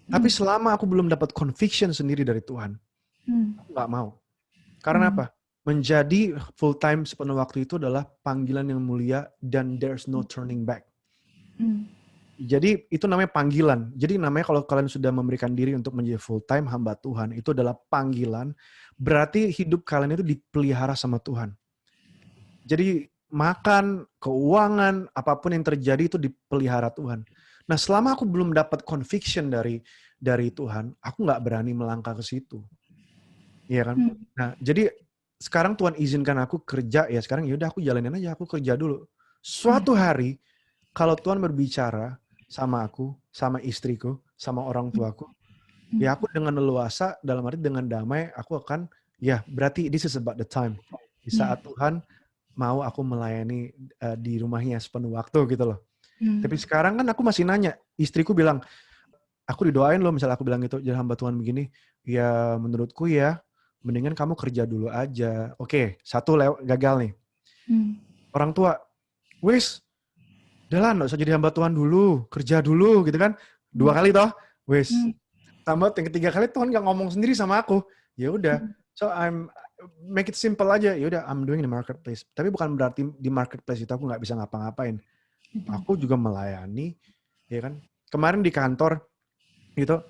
Tapi selama aku belum dapat conviction sendiri dari Tuhan, Hmm. aku nggak mau. Karena Hmm. apa? Menjadi full time sepenuh waktu itu adalah panggilan yang mulia dan there's no turning back. Hmm. Jadi itu namanya panggilan. Jadi namanya kalau kalian sudah memberikan diri untuk menjadi full time hamba Tuhan, itu adalah panggilan. Berarti hidup kalian itu dipelihara sama Tuhan. Jadi makan, keuangan, apapun yang terjadi itu dipelihara Tuhan. Nah selama aku belum dapat conviction dari Tuhan, aku nggak berani melangkah ke situ. Iya kan? Nah jadi sekarang Tuhan izinkan aku kerja, ya sekarang yaudah aku jalanin aja, aku kerja dulu. Suatu hari kalau Tuhan berbicara sama aku, sama istriku, sama orang tuaku, ya aku dengan leluasa, dalam arti dengan damai, aku akan, ya berarti this is about the time. Di Yeah. saat Tuhan mau aku melayani di rumahnya sepenuh waktu gitu loh. Tapi sekarang kan aku masih nanya, istriku bilang, aku didoain loh, misalnya aku bilang gitu, jadi hamba Tuhan begini, ya menurutku ya, mendingan kamu kerja dulu aja. Oke, satu gagal nih. Hmm. Orang tua, wis, udah lah, nggak usah jadi hamba Tuhan dulu, kerja dulu gitu kan. 2 kali toh, wis. Hmm. Tambah yang ketiga kali Tuhan nggak ngomong sendiri sama aku. Ya udah, so make it simple aja. Ya udah, I'm doing the marketplace. Tapi bukan berarti di marketplace itu aku nggak bisa ngapa-ngapain. Aku juga melayani, ya kan. Kemarin di kantor gitu,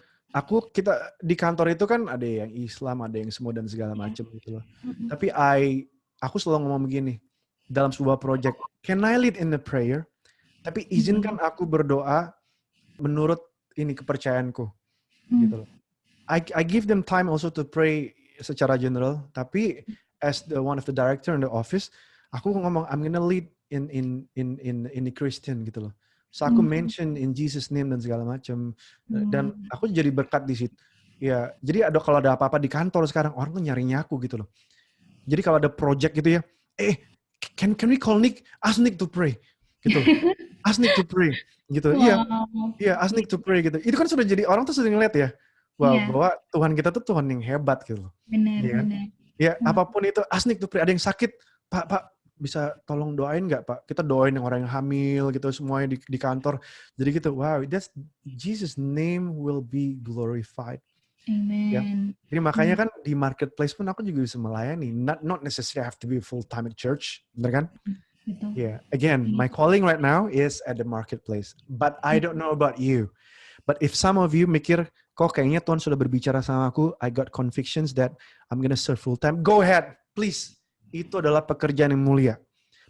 kita di kantor itu kan ada yang Islam, ada yang semua dan segala macam gitu loh. Tapi aku selalu ngomong begini, dalam sebuah project, can I lead in the prayer? Tapi izinkan aku berdoa menurut ini kepercayaanku, gitu loh. I give them time also to pray secara general, tapi as the one of the director in the office, aku ngomong I'm gonna lead in the Christian gitu loh. So aku mention in Jesus name dan segala macam, dan aku jadi berkat di situ. Ya, jadi kalau ada apa-apa di kantor sekarang orang tuh nyarinya aku gitu loh. Jadi kalau ada project gitu ya, can we call Nick? Ask Nick to pray, gitu loh. Ask Nick to pray, gitu. Iya, Wow. iya, ask Nick to pray gitu. Itu kan sudah jadi orang tuh sering ngeliat ya, wah Iya, bahwa Tuhan kita tuh Tuhan yang hebat gitu loh. benar, Iya kan? benar. Ya apapun itu, ask Nick to pray. Ada yang sakit, Pak bisa tolong doain nggak Pak? Kita doain yang orang yang hamil gitu semuanya di kantor. Jadi gitu, wow, that's Jesus name will be glorified. Ya. Amen. Jadi makanya kan di marketplace pun aku juga bisa melayani. Not necessarily have to be full time at church, bener kan? Gitu. Yeah. Again, my calling right now is at the marketplace. But I don't know about you. But if some of you mikir, kok kayaknya Tuhan sudah berbicara sama aku, I got convictions that I'm gonna serve full time. Go ahead, please. Itu adalah pekerjaan yang mulia.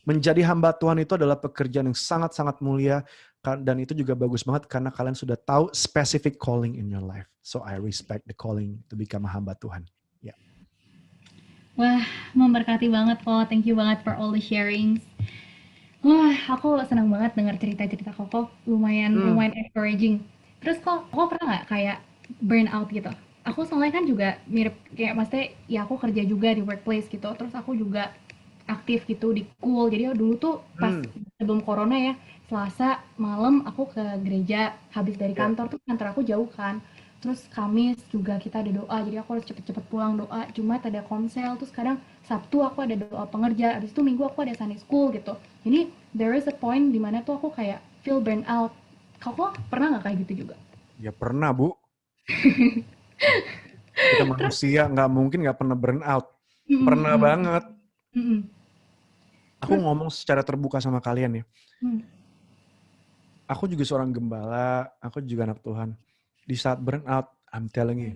Menjadi hamba Tuhan itu adalah pekerjaan yang sangat-sangat mulia, dan itu juga bagus banget karena kalian sudah tahu specific calling in your life. So I respect the calling to become a hamba Tuhan. Ya. Wah, memberkati banget kok. Thank you banget for all the sharings. Wah, aku senang banget dengar cerita-cerita Koko. Lumayan encouraging. Terus kok pernah nggak kayak burn out gitu? Aku soalnya kan juga mirip kayak maksudnya ya aku kerja juga di workplace gitu. Terus aku juga aktif gitu di school. Jadi dulu tuh pas sebelum corona ya, Selasa malam aku ke gereja, habis dari kantor tuh kantor aku jauh kan. Terus Kamis juga kita ada doa, jadi aku harus cepet-cepet pulang doa. Jumat ada konsel, terus kadang Sabtu aku ada doa pengerja, habis itu Minggu aku ada Sunday school gitu. Jadi there is a point dimana tuh aku kayak feel burn out. Kau pernah nggak kayak gitu juga? Ya pernah Bu. Kita manusia nggak mungkin nggak pernah burn out. Mm, Pernah mm, banget. mm. Aku Terus, ngomong secara terbuka sama kalian ya. mm, Aku juga seorang gembala, aku juga anak Tuhan. Di saat burn out, I'm telling you.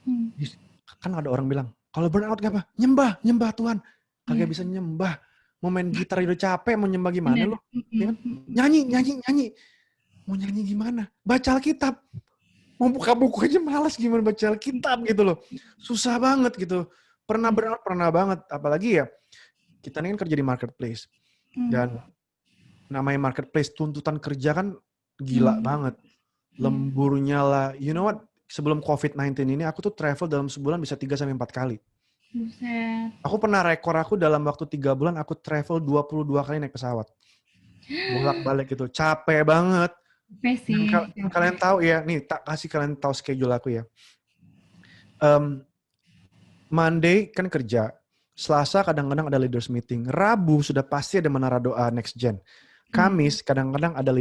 mm, Kan ada orang bilang, kalau burn out apa? Nyembah, nyembah Tuhan. iya, Kagak bisa nyembah. Mau main gitar udah capek, mau nyembah gimana benar. lo? Mm, Ya mm, kan? mm, Nyanyi, nyanyi, nyanyi. Mau nyanyi gimana? Baca Alkitab. Mau buka buku aja malas gimana baca Alkitab gitu loh. Susah banget gitu. Pernah mm, burn out, pernah banget. Apalagi ya, kita ini kan kerja di marketplace. mm, Dan namanya marketplace, tuntutan kerja kan gila mm, banget. iya. Lemburnya lah. You know what? Sebelum COVID-19 ini, aku tuh travel dalam sebulan bisa 3-4 kali. Buset. Aku pernah rekor aku dalam waktu 3 bulan, aku travel 22 kali naik pesawat. Bolak-balik gitu. Capek banget. Capek Dan sih, kalian capek. tahu ya, nih tak kasih kalian tahu schedule aku ya. Monday kan kerja. Selasa kadang-kadang ada leaders meeting. Rabu sudah pasti ada menara doa next gen. Mm, Kamis kadang-kadang ada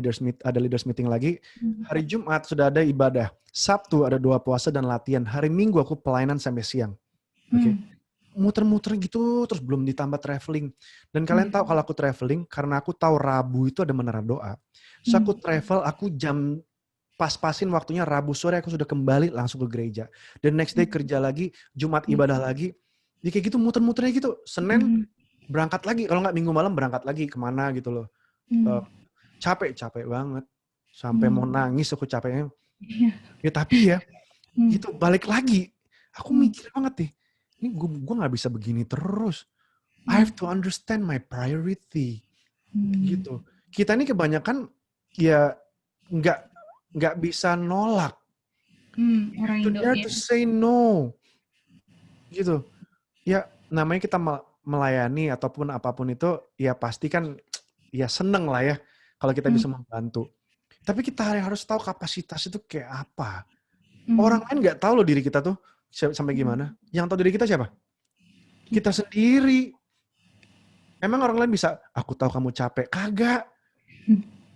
leaders meeting lagi. mm, Hari Jumat sudah ada ibadah. Sabtu ada doa puasa dan latihan. Hari Minggu aku pelayanan sampai siang. Oke. mm, Muter-muter gitu terus belum ditambah traveling. Dan kalian iya. tahu kalau aku traveling karena aku tahu Rabu itu ada menara doa. So Mm, aku travel, aku jam pas-pasin waktunya Rabu sore aku sudah kembali langsung ke gereja. Dan next day mm, kerja lagi, Jumat iya. ibadah lagi. Ya kayak gitu muter-muternya gitu. Senin Mm, berangkat lagi, kalau nggak Minggu malam berangkat lagi kemana gitu loh. Eh, mm, capek banget. Sampai mau mm, nangis aku capeknya. iya. Ya tapi ya, Mm, itu balik lagi. Aku mm, mikir banget nih, ini gue nggak bisa begini terus. I mm, have to understand my priority. mm, Gitu. Kita ini kebanyakan ya nggak nggak bisa nolak. orang To Indo dare ya. to say no. Gitu. Ya namanya kita melayani ataupun apapun itu ya pasti kan ya seneng lah ya kalau kita Mm, bisa membantu. Tapi kita harus tahu kapasitas itu kayak apa. mm, Orang lain nggak tahu loh diri kita tuh sampai gimana. Yang tahu diri kita siapa? Kita kita. sendiri. Emang orang lain bisa, aku tahu kamu capek. Kagak.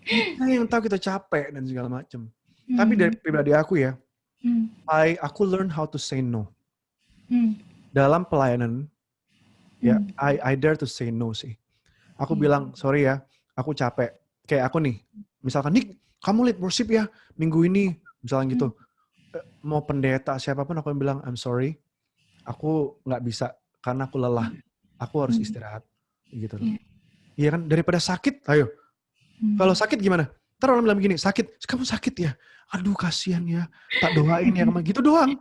Kita yang tahu kita capek dan segala macam. Tapi dari Mm, pribadi aku ya, mm, aku learn how to say no. mm, Dalam pelayanan, ya, mm, I dare to say no sih. Aku iya. bilang, sorry ya, aku capek. Kayak aku nih, misalkan, Nick, kamu lead worship ya, minggu ini, misalnya gitu. Mm, Mau pendeta, siapapun aku bilang, I'm sorry, aku nggak bisa, karena aku lelah. Aku harus mm, istirahat. Gitu loh. iya. Iya kan, daripada sakit, ayo. Kalau Mm, sakit gimana? Ntar orang bilang begini, sakit, kamu sakit ya? Aduh kasihan ya, tak doain ya, gitu doang.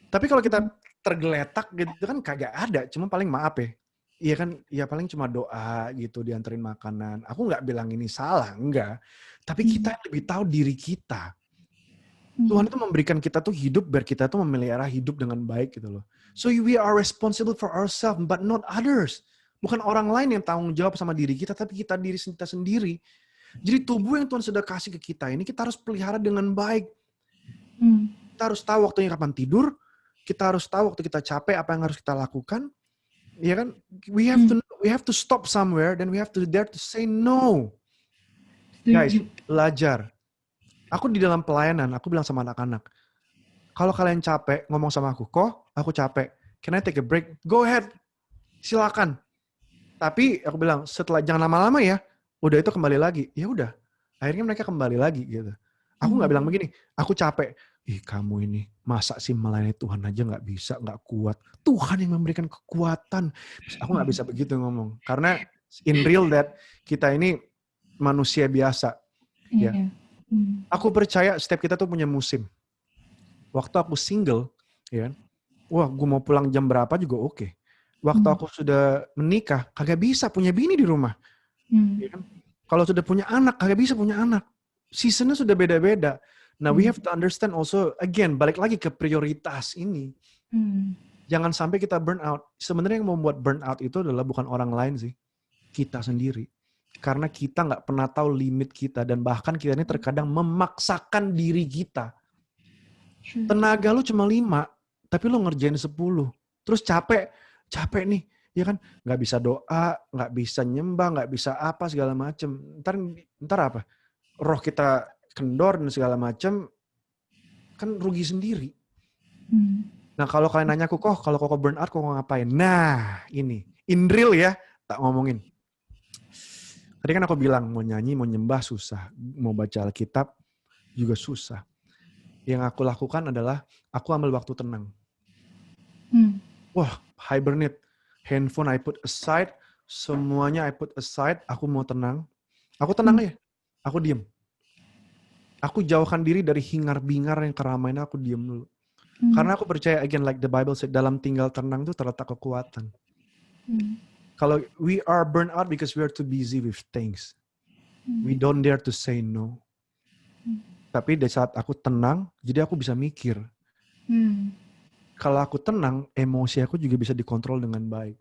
Tapi kalau kita tergeletak gitu kan kagak ada, cuma paling maaf ya. Iya kan, ya paling cuma doa gitu, dianterin makanan. Aku nggak bilang ini salah, enggak. Tapi mm, kita yang lebih tahu diri kita. mm, Tuhan itu memberikan kita tuh hidup biar kita tuh memelihara hidup dengan baik gitu loh. So we are responsible for ourselves, but not others. Bukan orang lain yang tanggung jawab sama diri kita, tapi diri kita sendiri. Jadi tubuh yang Tuhan sudah kasih ke kita ini kita harus pelihara dengan baik. mm, Kita harus tahu waktunya kapan tidur, kita harus tahu waktu kita capek apa yang harus kita lakukan. Ya kan? mm. We have to stop somewhere then we have to dare to say no. Guys, Setuju. belajar. Aku di dalam pelayanan, aku bilang sama anak-anak, kalau kalian capek ngomong sama aku capek. Can I take a break? Go ahead. Silakan. Tapi aku bilang setelah jangan lama-lama ya. Udah itu kembali lagi. Ya udah. Akhirnya mereka kembali lagi gitu. Aku nggak Mm, bilang begini. Aku capek. Ih kamu ini masa sih melayani Tuhan aja nggak bisa, nggak kuat. Tuhan yang memberikan kekuatan. Aku nggak bisa begitu ngomong. Karena in real that kita ini manusia biasa. Ya. iya. Mm, Aku percaya setiap kita tuh punya musim. Waktu aku single, ya kan, wah gue mau pulang jam berapa juga oke. Waktu mm, aku sudah menikah, kagak bisa punya bini di rumah. mm, Ya kan? Kalau sudah punya anak, kagak bisa punya anak. Seasonnya sudah beda-beda. Nah, we mm, have to understand also, again, balik lagi ke prioritas ini. mm. Jangan sampai kita burn out. Sebenarnya yang membuat burn out itu adalah bukan orang lain sih. Kita sendiri. Karena kita nggak pernah tahu limit kita. Dan bahkan kita ini terkadang memaksakan diri kita. True. Tenaga lu cuma 5, tapi lu ngerjain 10. Terus capek nih, ya kan? Nggak bisa doa, nggak bisa nyembah, nggak bisa apa segala macem. Ntar apa? Roh kita kendor dan segala macem. kan rugi sendiri. Hmm. Nah kalau kalian nanya aku, kok kalau kok burn out kok ngapain? Nah ini, in real ya, tak ngomongin. Tadi kan aku bilang mau nyanyi, mau nyembah susah. Mau baca Alkitab juga susah. Yang aku lakukan adalah aku ambil waktu tenang. Hmm. Wah, hibernate. Handphone I put aside, semuanya I put aside, aku mau tenang. Aku tenang ya, aku diem. Aku jauhkan diri dari hingar-bingar yang keramaian, aku diem dulu. Hmm. Karena aku percaya, again, like the Bible said, dalam tinggal tenang itu terletak kekuatan. Hmm. Kalau we are burnt out because we are too busy with things. We don't dare to say no. Tapi di saat aku tenang, jadi aku bisa mikir. Hmm. Kalau aku tenang, emosi aku juga bisa dikontrol dengan baik.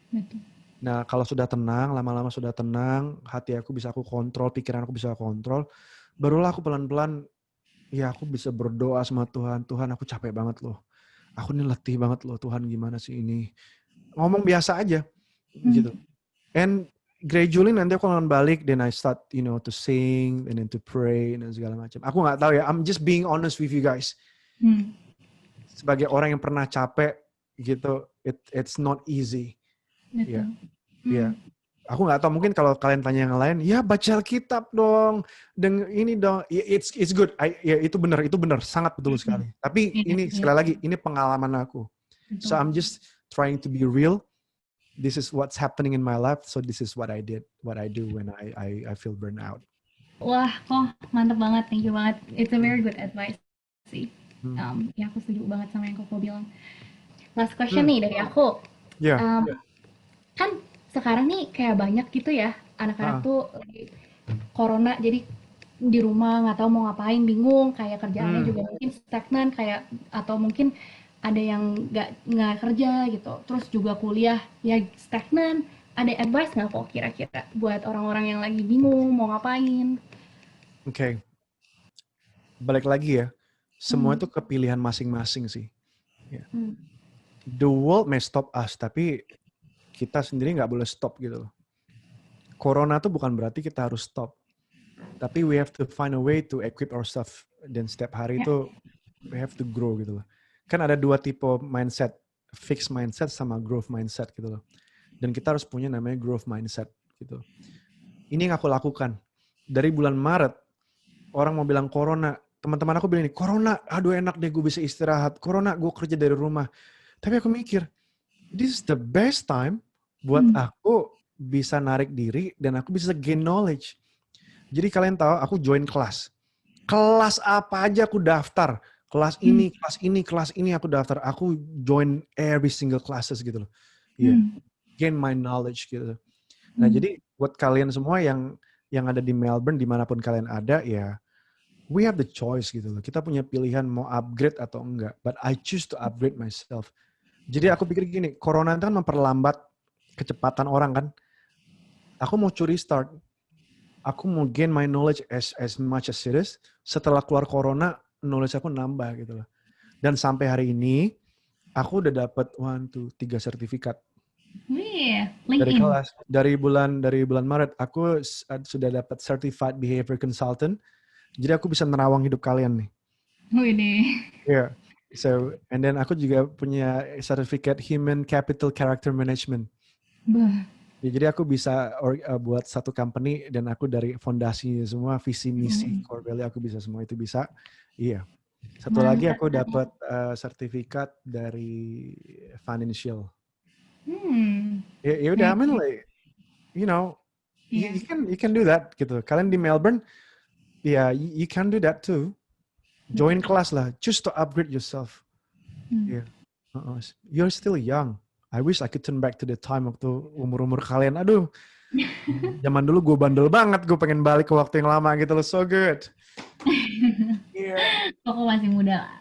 Betul. Nah, kalau sudah tenang, lama-lama sudah tenang, hati aku bisa aku kontrol, pikiran aku bisa aku kontrol, barulah aku pelan-pelan, ya aku bisa berdoa sama Tuhan. Tuhan, aku capek banget loh. Aku ini letih banget loh, Tuhan gimana sih ini. Ngomong biasa aja, Hmm. gitu. And gradually nanti aku akan balik, then I start, to sing, and then to pray, dan segala macam. Aku nggak tahu ya, I'm just being honest with you guys. Hmm. Sebagai orang yang pernah capek, gitu, it's not easy. Ya, Betul. ya. Hmm. Aku nggak tahu, mungkin kalau kalian tanya yang lain, ya baca Alkitab dong, ini dong, it's good. Ya itu benar, sangat betul sekali. Tapi Iya, ini iya. sekali lagi, ini pengalaman aku. So Betul. I'm just trying to be real. This is what's happening in my life. So this is what I do when I feel burnout. Wah, kok mantep banget, thank you banget. It's a very good advice sih. Hmm. Ya aku setuju banget sama yang Koko bilang. Last question Hmm. nih dari aku. Ya. Kan sekarang nih kayak banyak gitu ya anak-anak Ah. tuh lagi corona, jadi di rumah nggak tahu mau ngapain, bingung, kayak kerjaannya Hmm. juga mungkin stagnan kayak, atau mungkin ada yang nggak kerja gitu, terus juga kuliah ya stagnan. Ada advice nggak kok kira-kira buat orang-orang yang lagi bingung mau ngapain? Oke. Balik lagi ya. Semua Hmm. itu kepilihan masing-masing sih. Ya. Hmm. The world may stop us, tapi kita sendiri nggak boleh stop gitu loh. Corona tuh bukan berarti kita harus stop. Tapi we have to find a way to equip ourselves. Dan setiap hari Ya. itu we have to grow gitu loh. Kan ada dua tipe mindset. Fixed mindset sama growth mindset gitu loh. Dan kita harus punya namanya growth mindset gitu. Ini yang aku lakukan. Dari bulan Maret, orang mau bilang corona. Teman-teman aku bilang ini, corona, aduh enak deh gue bisa istirahat. Corona, gue kerja dari rumah. Tapi aku mikir, this is the best time buat Hmm. aku bisa narik diri dan aku bisa gain knowledge. Jadi kalian tahu aku join kelas. Kelas apa aja aku daftar. Kelas Hmm. kelas ini aku daftar. Aku join every single classes gitu loh. Iya. Yeah. Gain my knowledge gitu. Nah, jadi buat kalian semua yang ada di Melbourne, dimanapun kalian ada, ya we have the choice gitu loh. Kita punya pilihan mau upgrade atau enggak. But I choose to upgrade myself. Jadi aku pikir gini, corona itu kan memperlambat kecepatan orang kan. Aku mau curi start. Aku mau gain my knowledge as much as it is. Setelah keluar corona, knowledge aku nambah gitu loh. Dan sampai hari ini, aku udah dapat 3 sertifikat. Wih, Dari LinkedIn. kelas. Dari bulan Maret, aku sudah dapat Certified Behavior Consultant. Jadi aku bisa nerawang hidup kalian nih. Wih deh. Yeah. So, and then aku juga punya sertifikat Human Capital Character Management. Bah. Ya, jadi aku bisa buat satu company dan aku dari fondasi semua, visi misi core value aku bisa semua itu bisa. Iya. Satu lagi Mantap. aku dapat sertifikat dari financial. Ya udah, I mean like, you know, Iya. you can do that gitu. Kalian di Melbourne, ya you can do that too. Join kelas lah, choose to upgrade yourself. Yeah. You're still young. I wish I could turn back to the time waktu umur-umur kalian. Aduh, zaman dulu gue bandel banget. Gue pengen balik ke waktu yang lama gitu loh. So good. Yeah. Koko masih muda lah.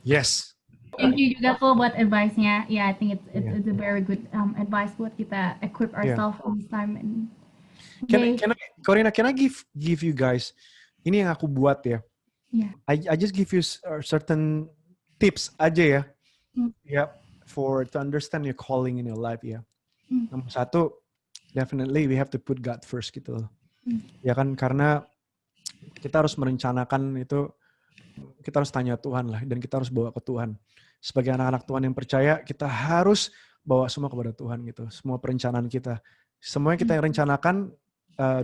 Yes. Thank you juga kok buat advice-nya. Yeah, I think it's a very good advice buat kita equip ourselves in this time. And Corina, can I give you guys, ini yang aku buat ya. Yeah. I just give you certain tips aja ya. Yeah, to understand your calling in your life ya. Nomor satu, definitely we have to put God first gitu loh. Ya kan, karena kita harus merencanakan itu. kita harus tanya Tuhan lah, dan kita harus bawa ke Tuhan. Sebagai anak-anak Tuhan yang percaya, kita harus bawa semua kepada Tuhan gitu. Semua perencanaan kita. Semua yang kita yang rencanakan,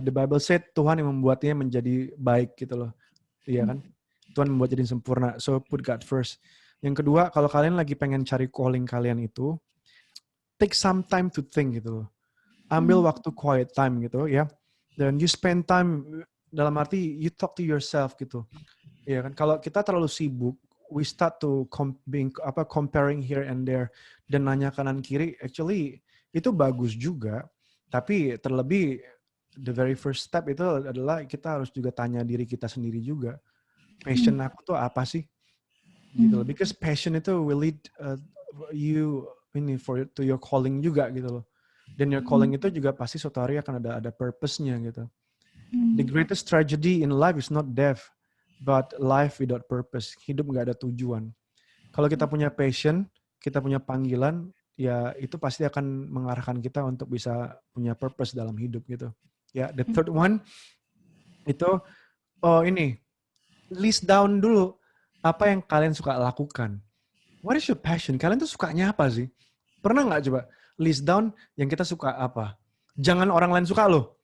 the Bible said, Tuhan yang membuatnya menjadi baik gitu loh. Iya kan? Tuhan membuat jadi sempurna. So put God first. Yang kedua, kalau kalian lagi pengen cari calling kalian itu, take some time to think gitu loh. Ambil waktu quiet time gitu ya. Dan you spend time, dalam arti you talk to yourself gitu. Ya kan, kalau kita terlalu sibuk, we start to comparing here and there dan nanya kanan kiri. Actually itu bagus juga, tapi terlebih the very first step itu adalah kita harus juga tanya diri kita sendiri juga. Passion aku tuh apa sih? Gitu loh. Because passion itu will lead you to your calling juga gitu loh. Dan your calling itu juga pasti suatu hari akan ada purpose-nya gitu. The greatest tragedy in life is not death, but life without purpose. Hidup nggak ada tujuan. Kalau kita punya passion, kita punya panggilan, ya itu pasti akan mengarahkan kita untuk bisa punya purpose dalam hidup gitu. Ya, the third one itu list down dulu apa yang kalian suka lakukan. What is your passion? Kalian tuh sukanya apa sih? Pernah nggak coba list down yang kita suka apa? Jangan orang lain suka loh.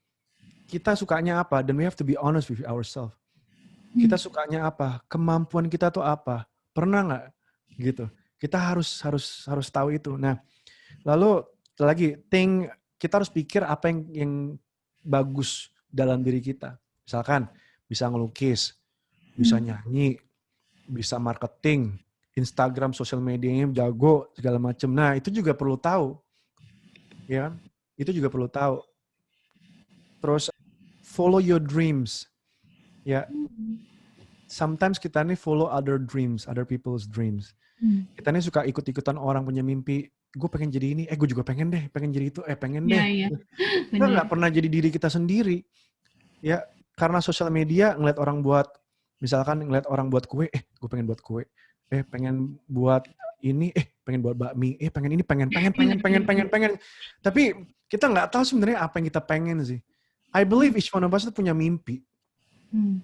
Kita sukanya apa? Dan we have to be honest with ourselves. Kita sukanya apa? Kemampuan kita tuh apa? Pernah nggak? Gitu. Kita harus tahu itu. Nah, lalu lagi kita harus pikir apa yang bagus dalam diri kita. Misalkan bisa ngelukis, bisa nyanyi, bisa marketing, Instagram, sosial medianya jago, segala macam. Nah, itu juga perlu tahu. Ya, itu juga perlu tahu. Terus follow your dreams. Ya. Sometimes kita nih follow other dreams, other people's dreams. Kita nih suka ikut-ikutan orang punya mimpi. Gue pengen jadi ini, gue juga pengen deh, pengen jadi itu, pengen deh. Iya. Kita nggak pernah jadi diri kita sendiri. Ya, karena sosial media ngeliat orang buat, misalkan ngeliat orang buat kue, gue pengen buat kue. Pengen buat ini, pengen buat bakmi, pengen ini, pengen. Tapi kita nggak tahu sebenarnya apa yang kita pengen sih. I believe each one of us itu punya mimpi.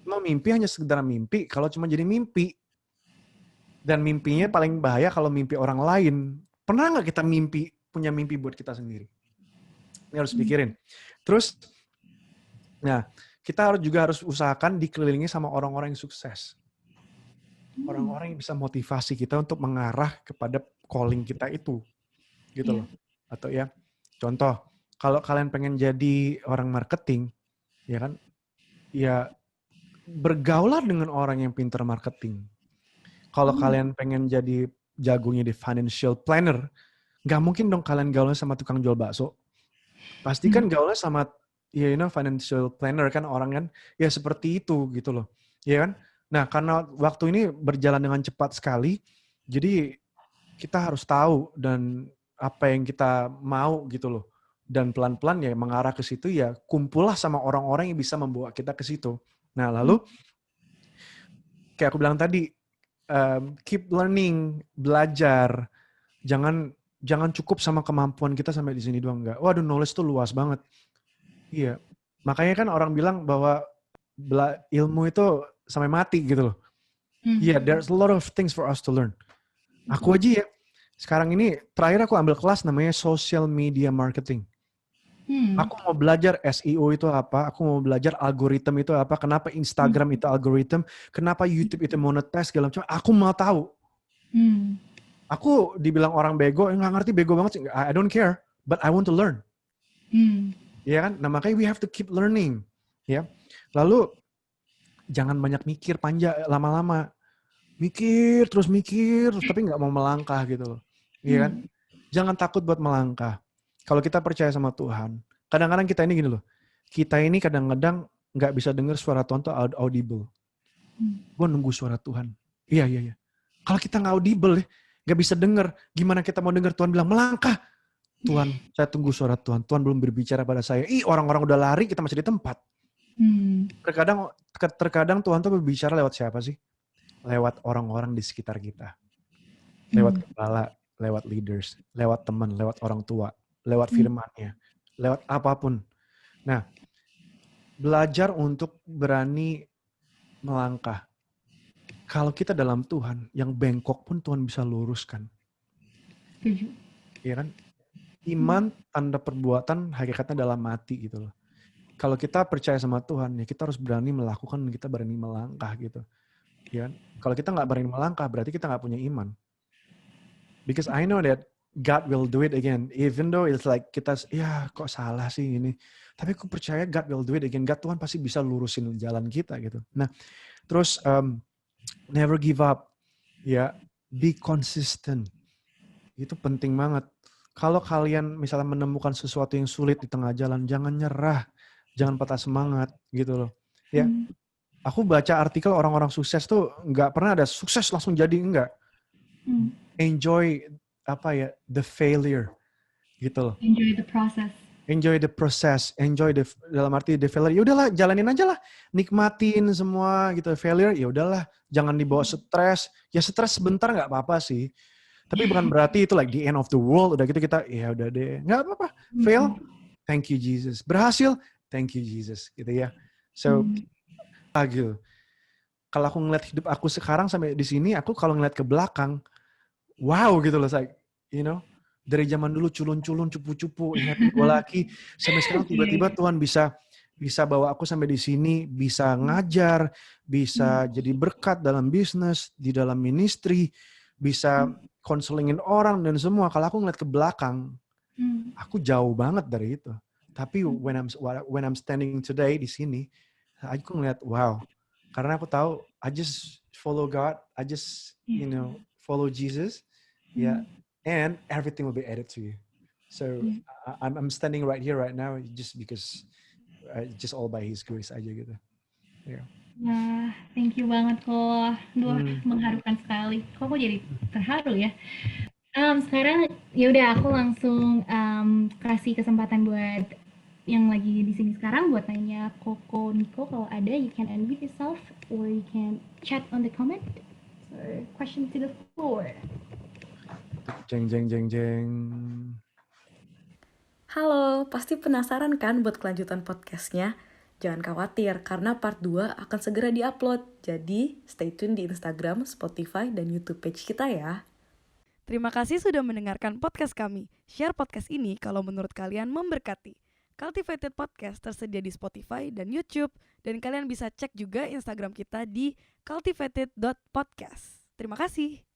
Cuma mimpi hanya sekedar mimpi, kalau cuma jadi mimpi. Dan mimpinya paling bahaya kalau mimpi orang lain. Pernah nggak kita punya mimpi buat kita sendiri? Ini harus pikirin. Terus, nah, kita juga harus usahakan dikelilingi sama orang-orang yang sukses. Orang-orang yang bisa motivasi kita untuk mengarah kepada calling kita itu. Gitu loh. Atau ya, contoh, kalau kalian pengen jadi orang marketing, ya kan, ya bergaulah dengan orang yang pintar marketing. Kalau kalian pengen jadi jagonya di financial planner, nggak mungkin dong kalian gaulnya sama tukang jual bakso. Pasti kan gaulnya sama financial planner kan, orang kan ya seperti itu gitu loh. Ya kan? Nah, karena waktu ini berjalan dengan cepat sekali, jadi kita harus tahu dan apa yang kita mau gitu loh. Dan pelan-pelan ya mengarah ke situ, ya kumpullah sama orang-orang yang bisa membawa kita ke situ. Nah, lalu kayak aku bilang tadi, keep learning, belajar. Jangan cukup sama kemampuan kita sampai di sini doang, enggak. Waduh, knowledge tuh luas banget. Iya. Makanya kan orang bilang bahwa ilmu itu sampai mati gitu loh. Iya, there's a lot of things for us to learn. Aku aja ya, sekarang ini terakhir aku ambil kelas namanya social media marketing. Aku mau belajar SEO itu apa, aku mau belajar algoritma itu apa, kenapa Instagram itu algoritma, kenapa YouTube itu monetize, segala macam. Aku mau tahu. Aku dibilang orang bego, nggak ngerti, bego banget sih. I don't care, but I want to learn. Ya kan? Nah, makanya we have to keep learning. Ya. Lalu jangan banyak mikir panjang lama-lama. Mikir terus, tapi nggak mau melangkah gitu loh. Iya kan? Jangan takut buat melangkah. Kalau kita percaya sama Tuhan, kadang-kadang kita ini gini loh. Kita ini kadang-kadang nggak bisa dengar suara Tuhan tuh audible. Gue nunggu suara Tuhan. Iya. Kalau kita nggak audible ya, nggak bisa dengar. Gimana kita mau dengar Tuhan bilang melangkah? Tuhan, saya tunggu suara Tuhan. Tuhan belum berbicara pada saya. Orang-orang udah lari, kita masih di tempat. Terkadang Tuhan tuh berbicara lewat siapa sih? Lewat orang-orang di sekitar kita. Lewat kepala, lewat leaders, lewat teman, lewat orang tua, lewat firman-Nya, lewat apapun. Nah, belajar untuk berani melangkah. Kalau kita dalam Tuhan, yang bengkok pun Tuhan bisa luruskan. Setuju. Iya kan? Iman tanda perbuatan hakikatnya dalam hati gitu loh. Kalau kita percaya sama Tuhan, ya kita harus berani melakukan, kita berani melangkah gitu. Ya kan? Kalau kita nggak berani melangkah, berarti kita nggak punya iman. Because I know that God will do it again. Even though it's like kita, ya kok salah sih ini. Tapi aku percaya God will do it again. God, Tuhan pasti bisa lurusin jalan kita gitu. Nah, terus never give up. Ya, be consistent. Itu penting banget. Kalau kalian misalnya menemukan sesuatu yang sulit di tengah jalan, jangan nyerah. Jangan patah semangat gitu loh. Ya, aku baca artikel orang-orang sukses tuh nggak pernah ada sukses langsung jadi, enggak. Enjoy the failure gitu loh. Enjoy the process. Enjoy the process, dalam arti the failure. Ya udahlah, jalanin aja lah, nikmatin semua gitu. Failure, ya udahlah, jangan dibawa stres. Ya stres sebentar nggak apa-apa sih. Tapi bukan berarti itu like the end of the world. Udah gitu kita, ya udah deh, nggak apa-apa. Fail, thank you Jesus. Berhasil, thank you Jesus, gitu ya. So, gitu. Kalau aku ngeliat hidup aku sekarang sampai di sini, aku kalau ngeliat ke belakang, wow gitu loh, like, dari zaman dulu culun-culun, cupu-cupu, happy go lucky, sampai sekarang tiba-tiba Tuhan bisa bawa aku sampai di sini, bisa ngajar, bisa jadi berkat dalam bisnis, di dalam ministry, bisa konselingin orang dan semua. Kalau aku ngeliat ke belakang, aku jauh banget dari itu. Tapi when I'm standing today di sini, aku ngeliat wow, karena aku tahu I just follow God, I just follow Jesus, and everything will be added to you. So I'm standing right here right now just because just all by His grace aja gitu. Yeah. Nah, thank you banget kok. Mengharukan sekali. Kok aku jadi terharu ya. Sekarang ya udah aku langsung kasih kesempatan buat yang lagi di sini sekarang buat nanya Koko Nico, kalau ada you can unmute yourself or you can chat on the comment. So, question to the floor. Jeng jeng jeng jeng. Halo, pasti penasaran kan buat kelanjutan podcastnya? Jangan khawatir, karena part 2 akan segera diupload. Jadi, stay tune di Instagram, Spotify, dan YouTube page kita ya. Terima kasih sudah mendengarkan podcast kami. Share podcast ini kalau menurut kalian memberkati. Cultivated Podcast tersedia di Spotify dan YouTube. Dan kalian bisa cek juga Instagram kita di cultivated.podcast. Terima kasih.